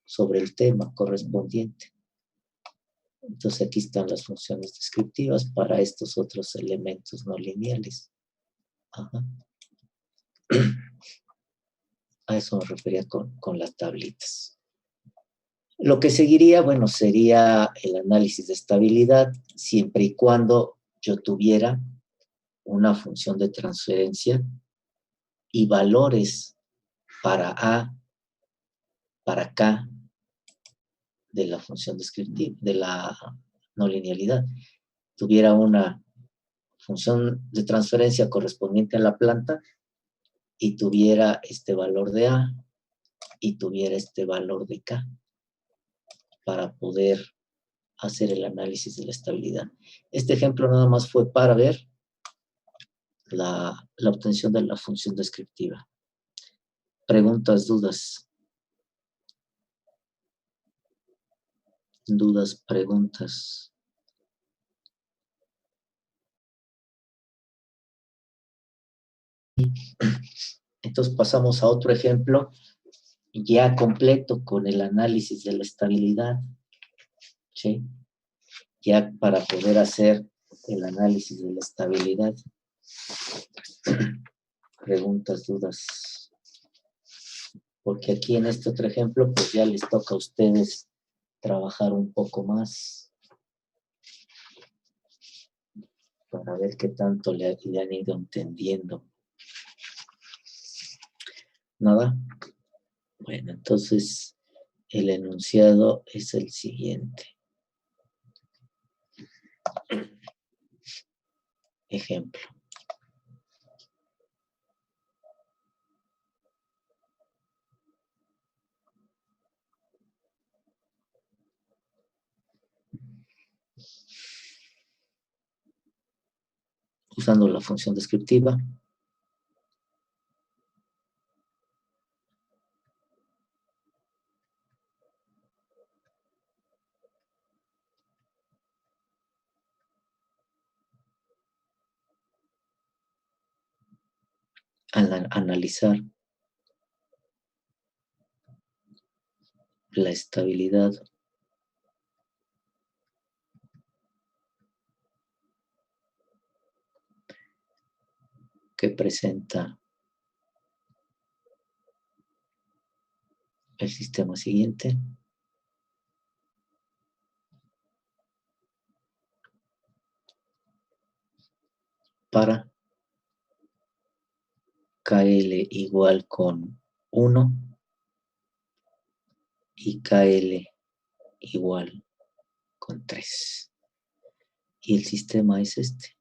sobre el tema correspondiente. Entonces, aquí están las funciones descriptivas para estos otros elementos no lineales. Ajá. A eso me refería con las tablitas. Lo que seguiría, bueno, sería el análisis de estabilidad, siempre y cuando yo tuviera una función de transferencia y valores para A, para K, de la función descriptiva, de la no linealidad. Tuviera una función de transferencia correspondiente a la planta y tuviera este valor de A y tuviera este valor de K para poder hacer el análisis de la estabilidad. Este ejemplo nada más fue para ver la obtención de la función descriptiva. Preguntas, dudas. Dudas, preguntas. Entonces pasamos a otro ejemplo ya completo con el análisis de la estabilidad. ¿Sí? Ya para poder hacer el análisis de la estabilidad. Preguntas, dudas. Porque aquí en este otro ejemplo, pues ya les toca a ustedes trabajar un poco más para ver qué tanto le han ido entendiendo. ¿Nada? Bueno, entonces el enunciado es el siguiente. Ejemplo. Usando la función descriptiva. Al analizar la estabilidad que presenta el sistema siguiente. Para KL igual con 1 y KL igual con 3. Y el sistema es este.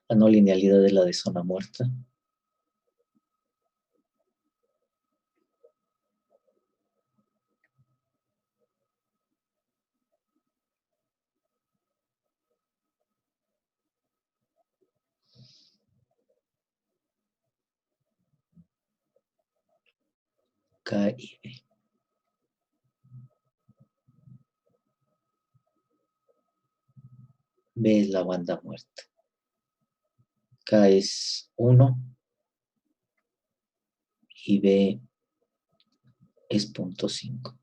La no linealidad es la de zona muerta. K y B. B es la banda muerta. K es 1 y B es 0.5.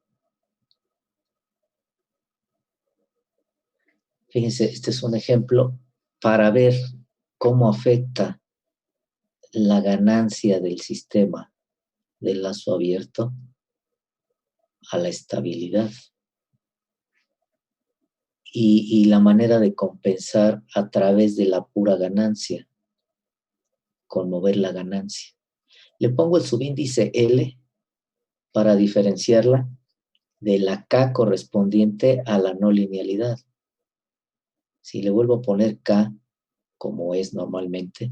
Fíjense, este es un ejemplo para ver cómo afecta la ganancia del sistema del lazo abierto a la estabilidad y la manera de compensar a través de la pura ganancia, con mover la ganancia. Le pongo el subíndice L para diferenciarla de la K correspondiente a la no linealidad. Si le vuelvo a poner K, como es normalmente,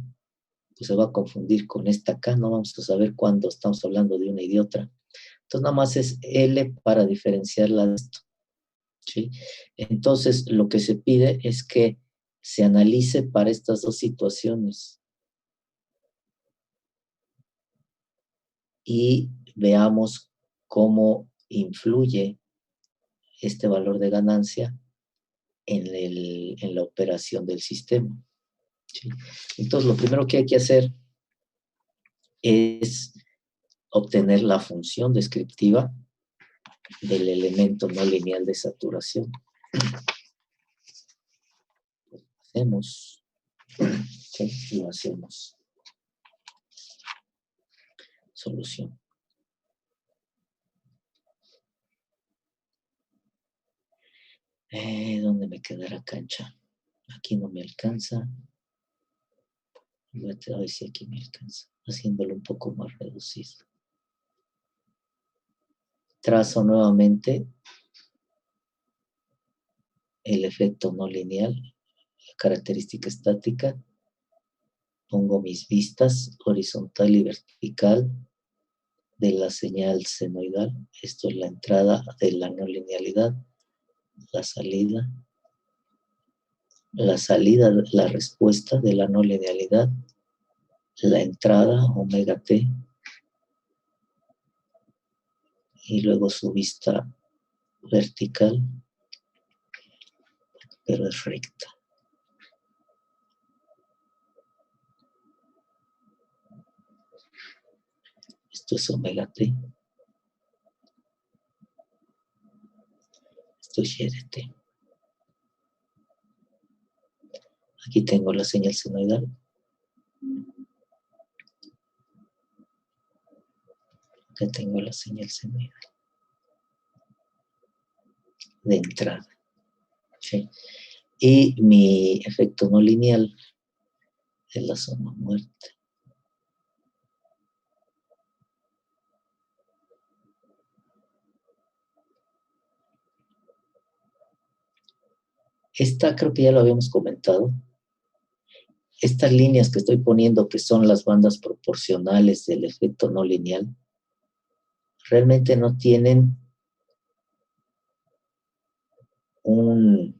pues se va a confundir con esta K, no vamos a saber cuándo estamos hablando de una y de otra. Entonces nada más es L para diferenciarla de esto, ¿sí? Entonces lo que se pide es que se analice para estas dos situaciones y veamos cómo influye este valor de ganancia en la operación del sistema, ¿sí? Entonces lo primero que hay que hacer es obtener la función descriptiva del elemento no lineal de saturación. Hacemos, ¿sí? Lo hacemos. Solución. ¿Dónde me quedará cancha? Aquí no me alcanza. Voy a ver si aquí me alcanza, haciéndolo un poco más reducido. Trazo nuevamente el efecto no lineal, la característica estática. Pongo mis vistas horizontal y vertical de la señal senoidal. Esto es la entrada de la no linealidad, la salida, la respuesta de la no linealidad, la entrada, omega t, y luego su vista vertical, pero es recta. Esto es omega t. Esto es y de t. Aquí tengo la señal senoidal. Acá tengo la señal senoidal de entrada, ¿sí? Y mi efecto no lineal es la zona muerta. Esta creo que ya lo habíamos comentado. Estas líneas que estoy poniendo, que son las bandas proporcionales del efecto no lineal, realmente no tienen un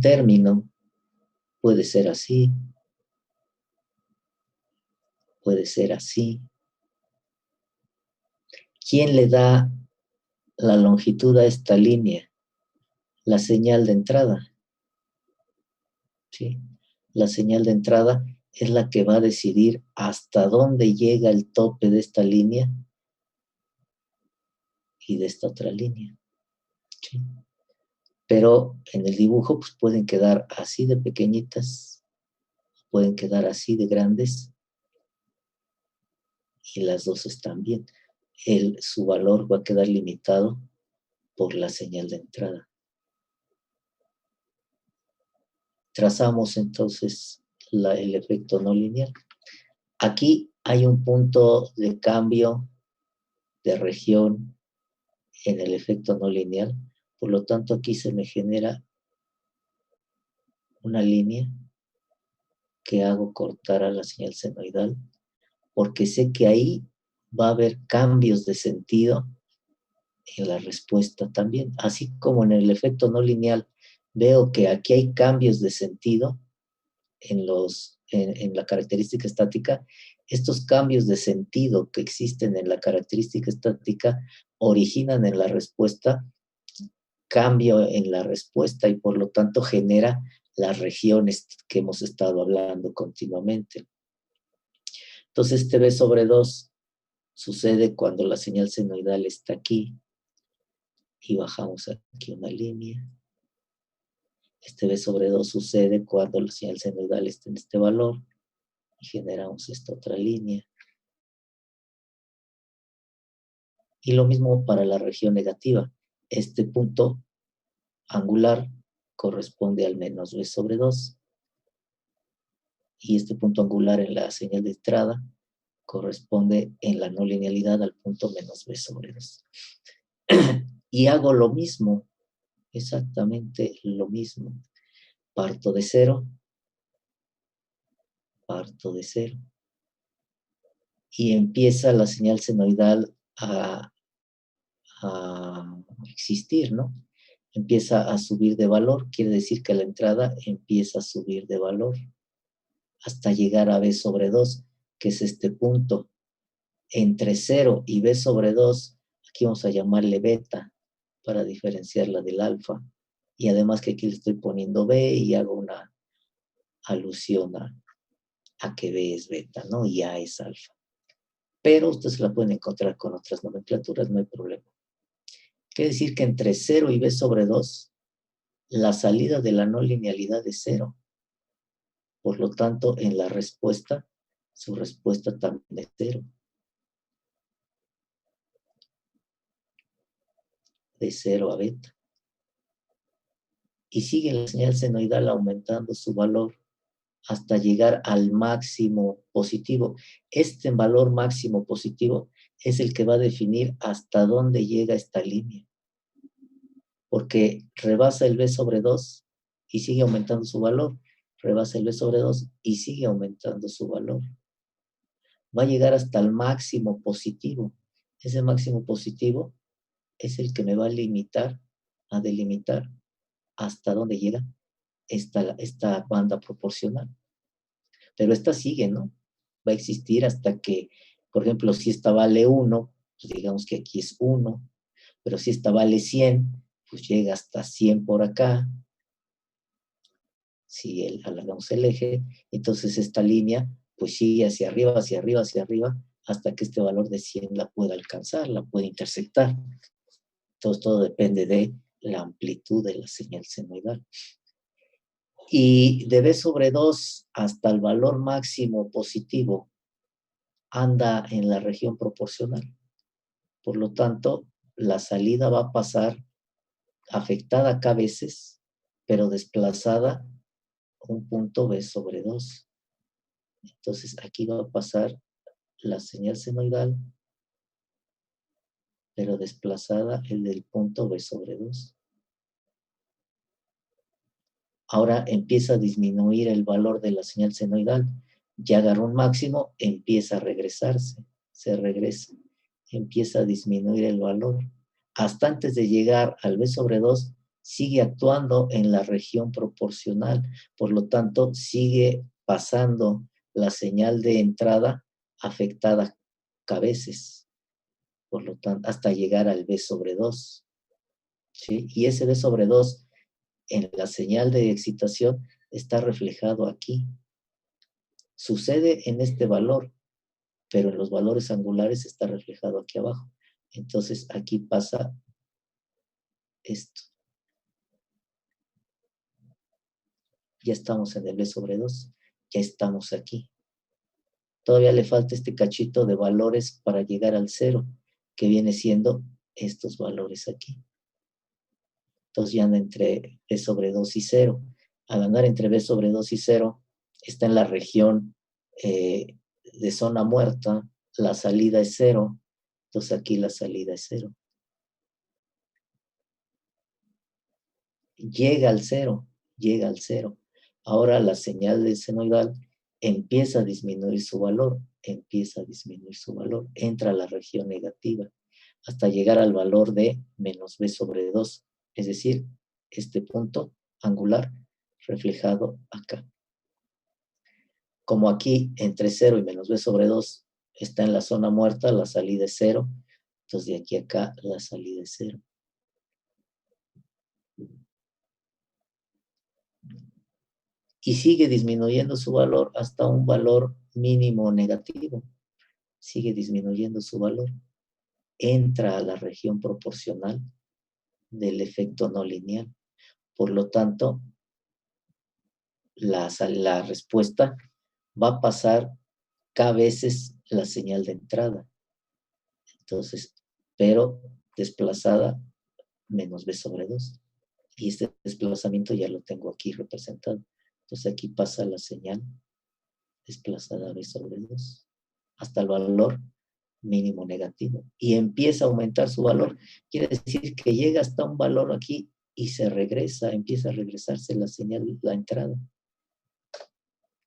término. Puede ser así, puede ser así. ¿Quién le da la longitud a esta línea? La señal de entrada, ¿sí? La señal de entrada es la que va a decidir hasta dónde llega el tope de esta línea y de esta otra línea, ¿sí? Pero en el dibujo pues, pueden quedar así de pequeñitas, pueden quedar así de grandes, y las dos están bien. Su valor va a quedar limitado por la señal de entrada. Trazamos entonces el efecto no lineal. Aquí hay un punto de cambio de región en el efecto no lineal, por lo tanto aquí se me genera una línea que hago cortar a la señal senoidal, porque sé que ahí va a haber cambios de sentido en la respuesta también. Así como en el efecto no lineal veo que aquí hay cambios de sentido en la característica estática, estos cambios de sentido que existen en la característica estática originan en la respuesta cambio en la respuesta y por lo tanto genera las regiones que hemos estado hablando continuamente. Entonces este B sobre 2 sucede cuando la señal senoidal está aquí y bajamos aquí una línea. Este B sobre 2 sucede cuando la señal senoidal está en este valor y generamos esta otra línea. Y lo mismo para la región negativa. Este punto angular corresponde al menos B sobre 2. Y este punto angular en la señal de entrada corresponde en la no linealidad al punto menos B sobre 2. Y hago lo mismo, exactamente lo mismo. Parto de 0, y empieza la señal senoidal a existir, ¿no? Empieza a subir de valor, quiere decir que la entrada empieza a subir de valor hasta llegar a B sobre 2, que es este punto entre 0 y B sobre 2, aquí vamos a llamarle beta para diferenciarla del alfa, y además que aquí le estoy poniendo B y hago una alusión a que B es beta, ¿no? Y A es alfa. Pero ustedes la pueden encontrar con otras nomenclaturas, no hay problema. Quiere decir que entre 0 y B sobre 2, la salida de la no linealidad es 0. Por lo tanto, en la respuesta, su respuesta también es 0. De 0 a beta. Y sigue la señal senoidal aumentando su valor hasta llegar al máximo positivo. Este valor máximo positivo es el que va a definir hasta dónde llega esta línea. Porque rebasa el B sobre 2 y sigue aumentando su valor. Rebasa el B sobre 2 y sigue aumentando su valor. Va a llegar hasta el máximo positivo. Ese máximo positivo es el que me va a delimitar hasta dónde llega esta banda proporcional. Pero esta sigue, ¿no? Va a existir hasta que, por ejemplo, si esta vale 1, pues digamos que aquí es 1, pero si esta vale 100, pues llega hasta 100 por acá. Si alargamos el eje, entonces esta línea pues sigue hacia arriba, hacia arriba, hacia arriba, hasta que este valor de 100 la pueda alcanzar, la pueda intersectar. Entonces todo depende de la amplitud de la señal senoidal. Y de B sobre 2 hasta el valor máximo positivo anda en la región proporcional. Por lo tanto, la salida va a pasar afectada acá a veces, pero desplazada un punto B sobre 2. Entonces aquí va a pasar la señal senoidal, pero desplazada el del punto B sobre 2. Ahora empieza a disminuir el valor de la señal senoidal. Ya agarró un máximo, empieza a regresarse, se regresa. Empieza a disminuir el valor. Hasta antes de llegar al B sobre 2, sigue actuando en la región proporcional. Por lo tanto, sigue pasando la señal de entrada afectada a veces. Por lo tanto, hasta llegar al B sobre 2. ¿Sí? Y ese B sobre 2 en la señal de excitación está reflejado aquí. Sucede en este valor, pero en los valores angulares está reflejado aquí abajo. Entonces aquí pasa esto. Ya estamos en el B sobre 2, ya estamos aquí. Todavía le falta este cachito de valores para llegar al 0, que viene siendo estos valores aquí. Entonces ya anda entre B sobre 2 y 0. Al andar entre B sobre 2 y 0, está en la región de zona muerta, la salida es 0, entonces aquí la salida es 0. Llega al 0, Ahora la señal del senoidal empieza a disminuir su valor, entra a la región negativa, hasta llegar al valor de menos b sobre 2, es decir, este punto angular reflejado acá. Como aquí entre 0 y menos b sobre 2 está en la zona muerta, la salida es 0, entonces de aquí a acá la salida es 0. Y sigue disminuyendo su valor hasta un valor mínimo negativo. Sigue disminuyendo su valor. Entra a la región proporcional del efecto no lineal. Por lo tanto, la respuesta va a pasar K veces la señal de entrada. Entonces, pero desplazada menos b sobre 2. Y este desplazamiento ya lo tengo aquí representado. Entonces aquí pasa la señal desplazada b sobre 2 hasta el valor mínimo negativo. Y empieza a aumentar su valor. Quiere decir que llega hasta un valor aquí y se regresa, empieza a regresarse la señal, la entrada.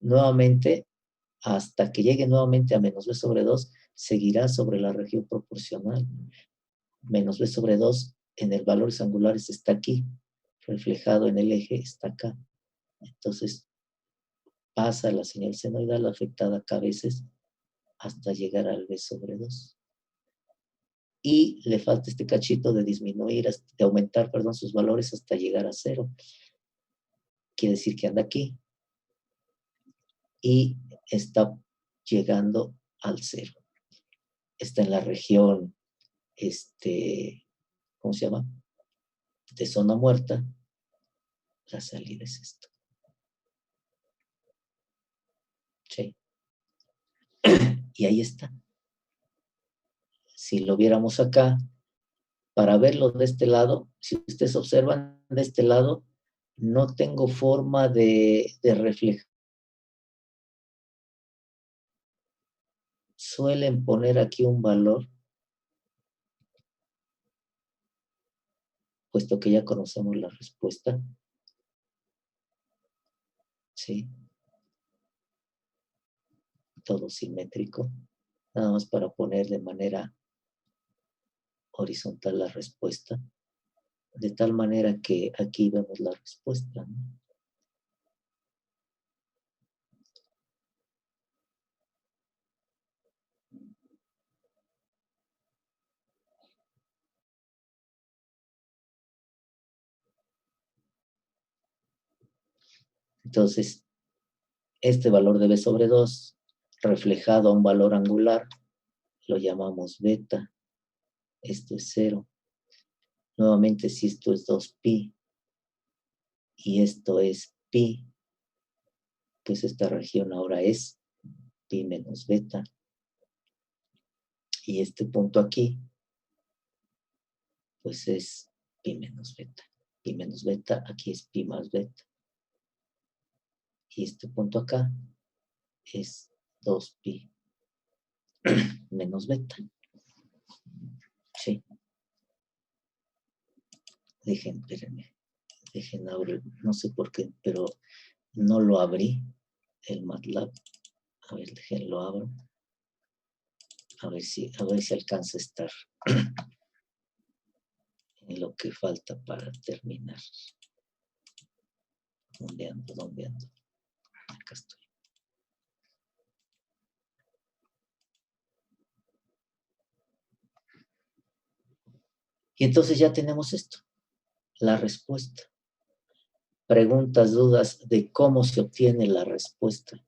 Nuevamente, hasta que llegue nuevamente a menos b sobre 2, seguirá sobre la región proporcional. Menos b sobre 2 en el valores angulares está aquí, reflejado en el eje está acá. Entonces, pasa la señal senoidal afectada K veces hasta llegar al b sobre 2. Y le falta este cachito de disminuir, de aumentar, perdón, sus valores hasta llegar a 0. Quiere decir que anda aquí. Y está llegando al 0. Está en la región, ¿cómo se llama? De zona muerta. La salida es esto. Sí. Y ahí está. Si lo viéramos acá, para verlo de este lado, si ustedes observan de este lado, no tengo forma de reflejar. Suelen poner aquí un valor, puesto que ya conocemos la respuesta. ¿Sí? Todo simétrico. Nada más para poner de manera horizontal la respuesta. De tal manera que aquí vemos la respuesta, ¿no? Entonces, este valor de b sobre 2, reflejado a un valor angular, lo llamamos beta. Esto es 0. Nuevamente, si esto es 2pi y esto es pi, pues esta región ahora es pi menos beta. Y este punto aquí, pues es pi menos beta. Pi menos beta, aquí es pi más beta. Y este punto acá es 2pi menos beta. Sí. Espérenme. Dejen abrir, no sé por qué, pero no lo abrí, el MATLAB. A ver, déjenlo abro. A ver si alcanza a estar en lo que falta para terminar. ¿Dónde ando? Acá estoy. Y entonces ya tenemos esto, la respuesta. Preguntas, dudas de cómo se obtiene la respuesta.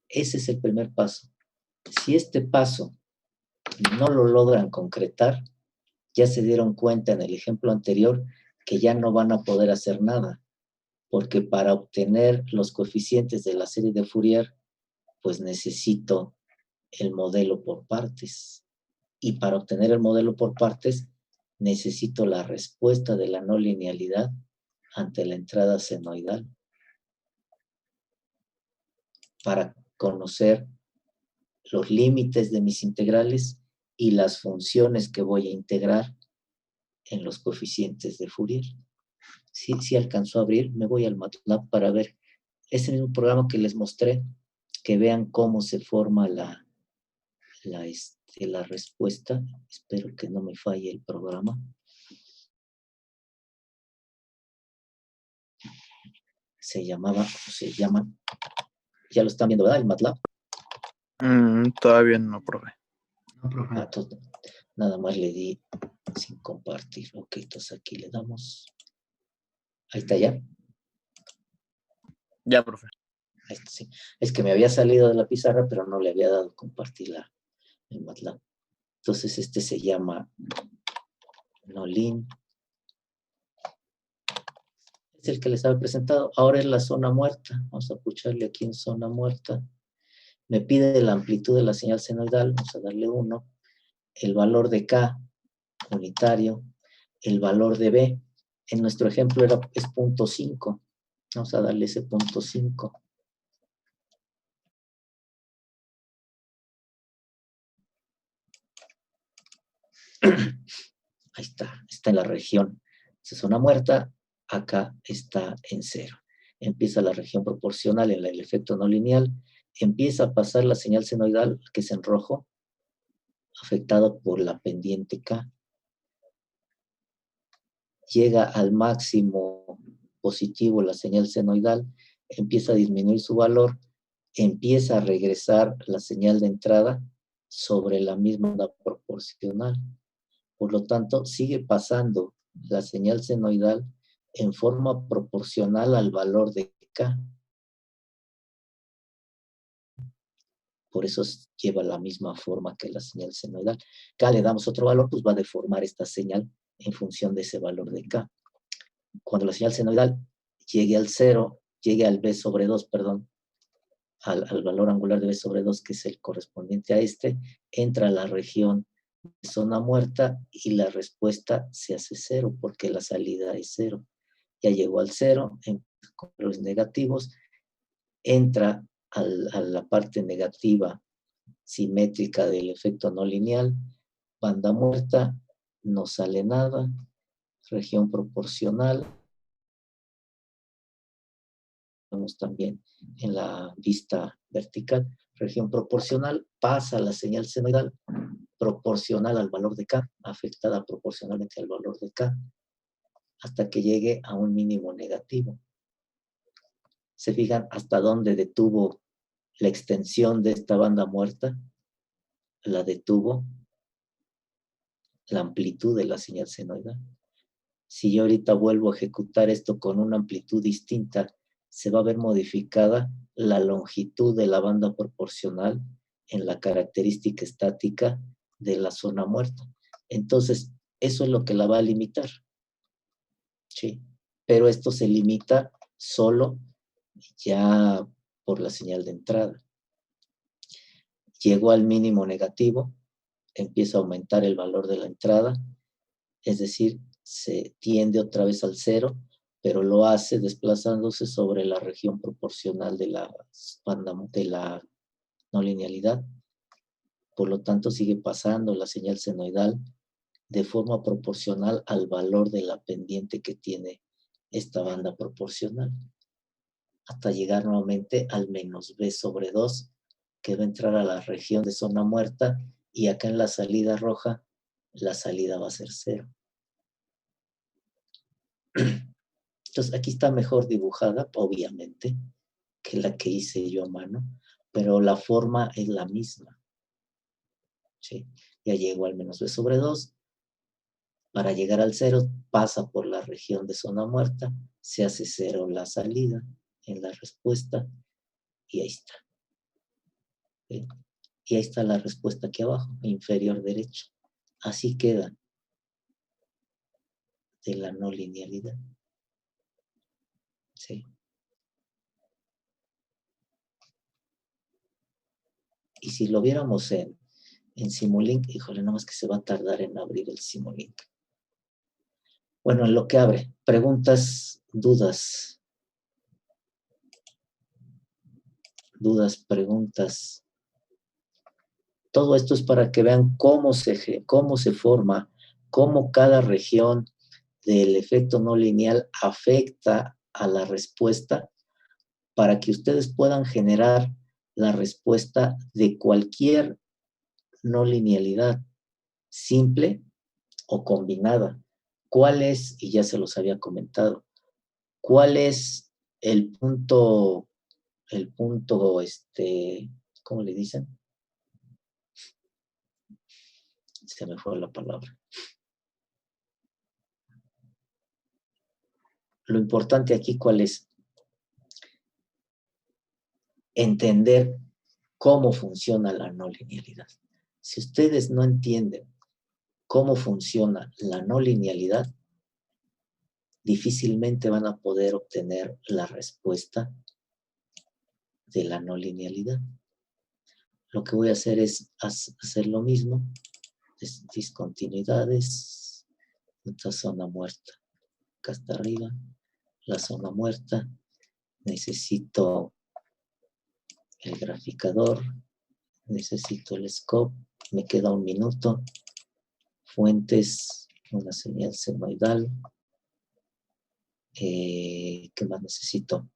Ese es el primer paso. Si este paso no lo logran concretar, ya se dieron cuenta en el ejemplo anterior que ya no van a poder hacer nada, porque para obtener los coeficientes de la serie de Fourier, pues necesito el modelo por partes. Y para obtener el modelo por partes, necesito la respuesta de la no linealidad ante la entrada senoidal. Para conocer los límites de mis integrales y las funciones que voy a integrar en los coeficientes de Fourier. Sí alcanzó a abrir. Me voy al MATLAB para ver ese mismo programa que les mostré, que vean cómo se forma la respuesta. Espero que no me falle el programa. Se llama, ya lo están viendo, ¿verdad? El MATLAB. Todavía no, profe. No, profe. Nada más le di sin compartir. Ok, entonces aquí le damos. Ahí está ya. Ya, profe. Ahí está, sí. Es que me había salido de la pizarra, pero no le había dado compartir el MATLAB. Entonces este se llama Nolin. Es el que les había presentado. Ahora es la zona muerta. Vamos a pucharle aquí en zona muerta. Me pide la amplitud de la señal senoidal. Vamos a darle 1. El valor de K unitario. El valor de B. En nuestro ejemplo es 0.5. Vamos a darle ese 0.5. Ahí está en la región. Esa zona muerta, acá está en 0. Empieza la región proporcional en el efecto no lineal. Empieza a pasar la señal senoidal, que es en rojo, afectada por la pendiente K. Llega al máximo positivo la señal senoidal, empieza a disminuir su valor, empieza a regresar la señal de entrada sobre la misma onda proporcional. Por lo tanto, sigue pasando la señal senoidal en forma proporcional al valor de K. Por eso lleva la misma forma que la señal senoidal. K le damos otro valor, pues va a deformar esta señal en función de ese valor de K. Cuando la señal senoidal llegue al 0, llegue al B sobre 2, perdón, al valor angular de B sobre 2, que es el correspondiente a este, entra a la región de zona muerta y la respuesta se hace 0 porque la salida es 0. Ya llegó al 0, con los negativos, entra a la parte negativa simétrica del efecto no lineal, banda muerta, no sale nada, región proporcional. Vemos también en la vista vertical, región proporcional, pasa la señal senoidal proporcional al valor de K, afectada proporcionalmente al valor de K, hasta que llegue a un mínimo negativo. ¿Se fijan hasta dónde detuvo la extensión de esta banda muerta? La detuvo la amplitud de la señal senoidal. Si yo ahorita vuelvo a ejecutar esto con una amplitud distinta, se va a ver modificada la longitud de la banda proporcional en la característica estática de la zona muerta. Entonces, eso es lo que la va a limitar. ¿Sí? Pero esto se limita solo ya por la señal de entrada. Llegó al mínimo negativo, empieza a aumentar el valor de la entrada, es decir, se tiende otra vez al 0, pero lo hace desplazándose sobre la región proporcional de la no linealidad. Por lo tanto, sigue pasando la señal senoidal de forma proporcional al valor de la pendiente que tiene esta banda proporcional, hasta llegar nuevamente al menos B sobre 2, que va a entrar a la región de zona muerta, y acá en la salida roja, la salida va a ser 0. Entonces, aquí está mejor dibujada, obviamente, que la que hice yo a mano, pero la forma es la misma. ¿Sí? Ya llego al menos B sobre 2. Para llegar al 0, pasa por la región de zona muerta, se hace 0 la salida en la respuesta, y ahí está. ¿Sí? Y ahí está la respuesta aquí abajo, inferior derecho. Así queda de la no linealidad. ¿Sí? Y si lo viéramos en Simulink, híjole, nada más que se va a tardar en abrir el Simulink. Bueno, en lo que abre, preguntas, dudas. Dudas, preguntas. Todo esto es para que vean cómo se forma cómo cada región del efecto no lineal afecta a la respuesta para que ustedes puedan generar la respuesta de cualquier no linealidad, simple o combinada. ¿Cuál es, y ya se los había comentado, cuál es el punto, ¿cómo le dicen? Se me fue la palabra. Lo importante aquí, ¿cuál es? Entender cómo funciona la no linealidad. Si ustedes no entienden cómo funciona la no linealidad, difícilmente van a poder obtener la respuesta de la no linealidad. Lo que voy a hacer es hacer lo mismo, discontinuidades, esta zona muerta, acá está arriba, la zona muerta, necesito el graficador, necesito el scope, me queda 1 minuto, fuentes, una señal senoidal, ¿qué más necesito?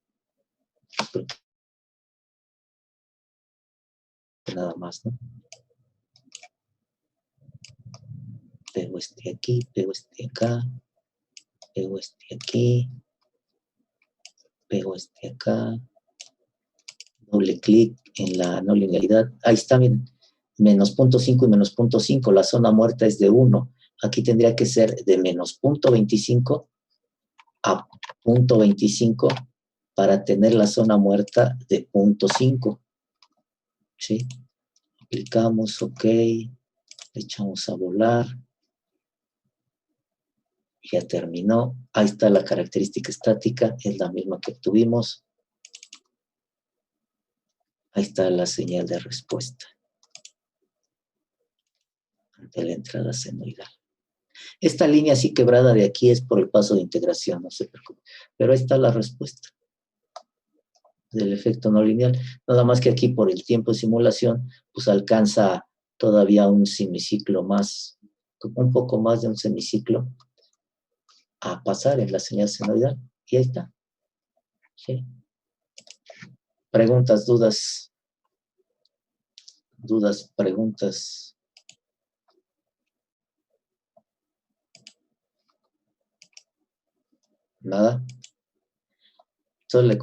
Nada más, ¿no? Pego este aquí, pego este acá, pego este aquí, pego este acá, doble clic en la no linealidad. Ahí está, miren, menos 0.5 y menos 0.5, la zona muerta es de 1. Aquí tendría que ser de menos 0.25 a 0.25 para tener la zona muerta de 0.5. ¿Sí? Aplicamos, ok, le echamos a volar. Ya terminó. Ahí está la característica estática, es la misma que tuvimos. Ahí está la señal de respuesta ante la entrada senoidal. Esta línea así quebrada de aquí es por el paso de integración, no se preocupe. Pero ahí está la respuesta del efecto no lineal. Nada más que aquí por el tiempo de simulación, pues alcanza todavía un semiciclo más, un poco más de un semiciclo a pasar en la señal senoidal. Y ahí está. ¿Sí? Preguntas, dudas, preguntas. Nada. Entonces le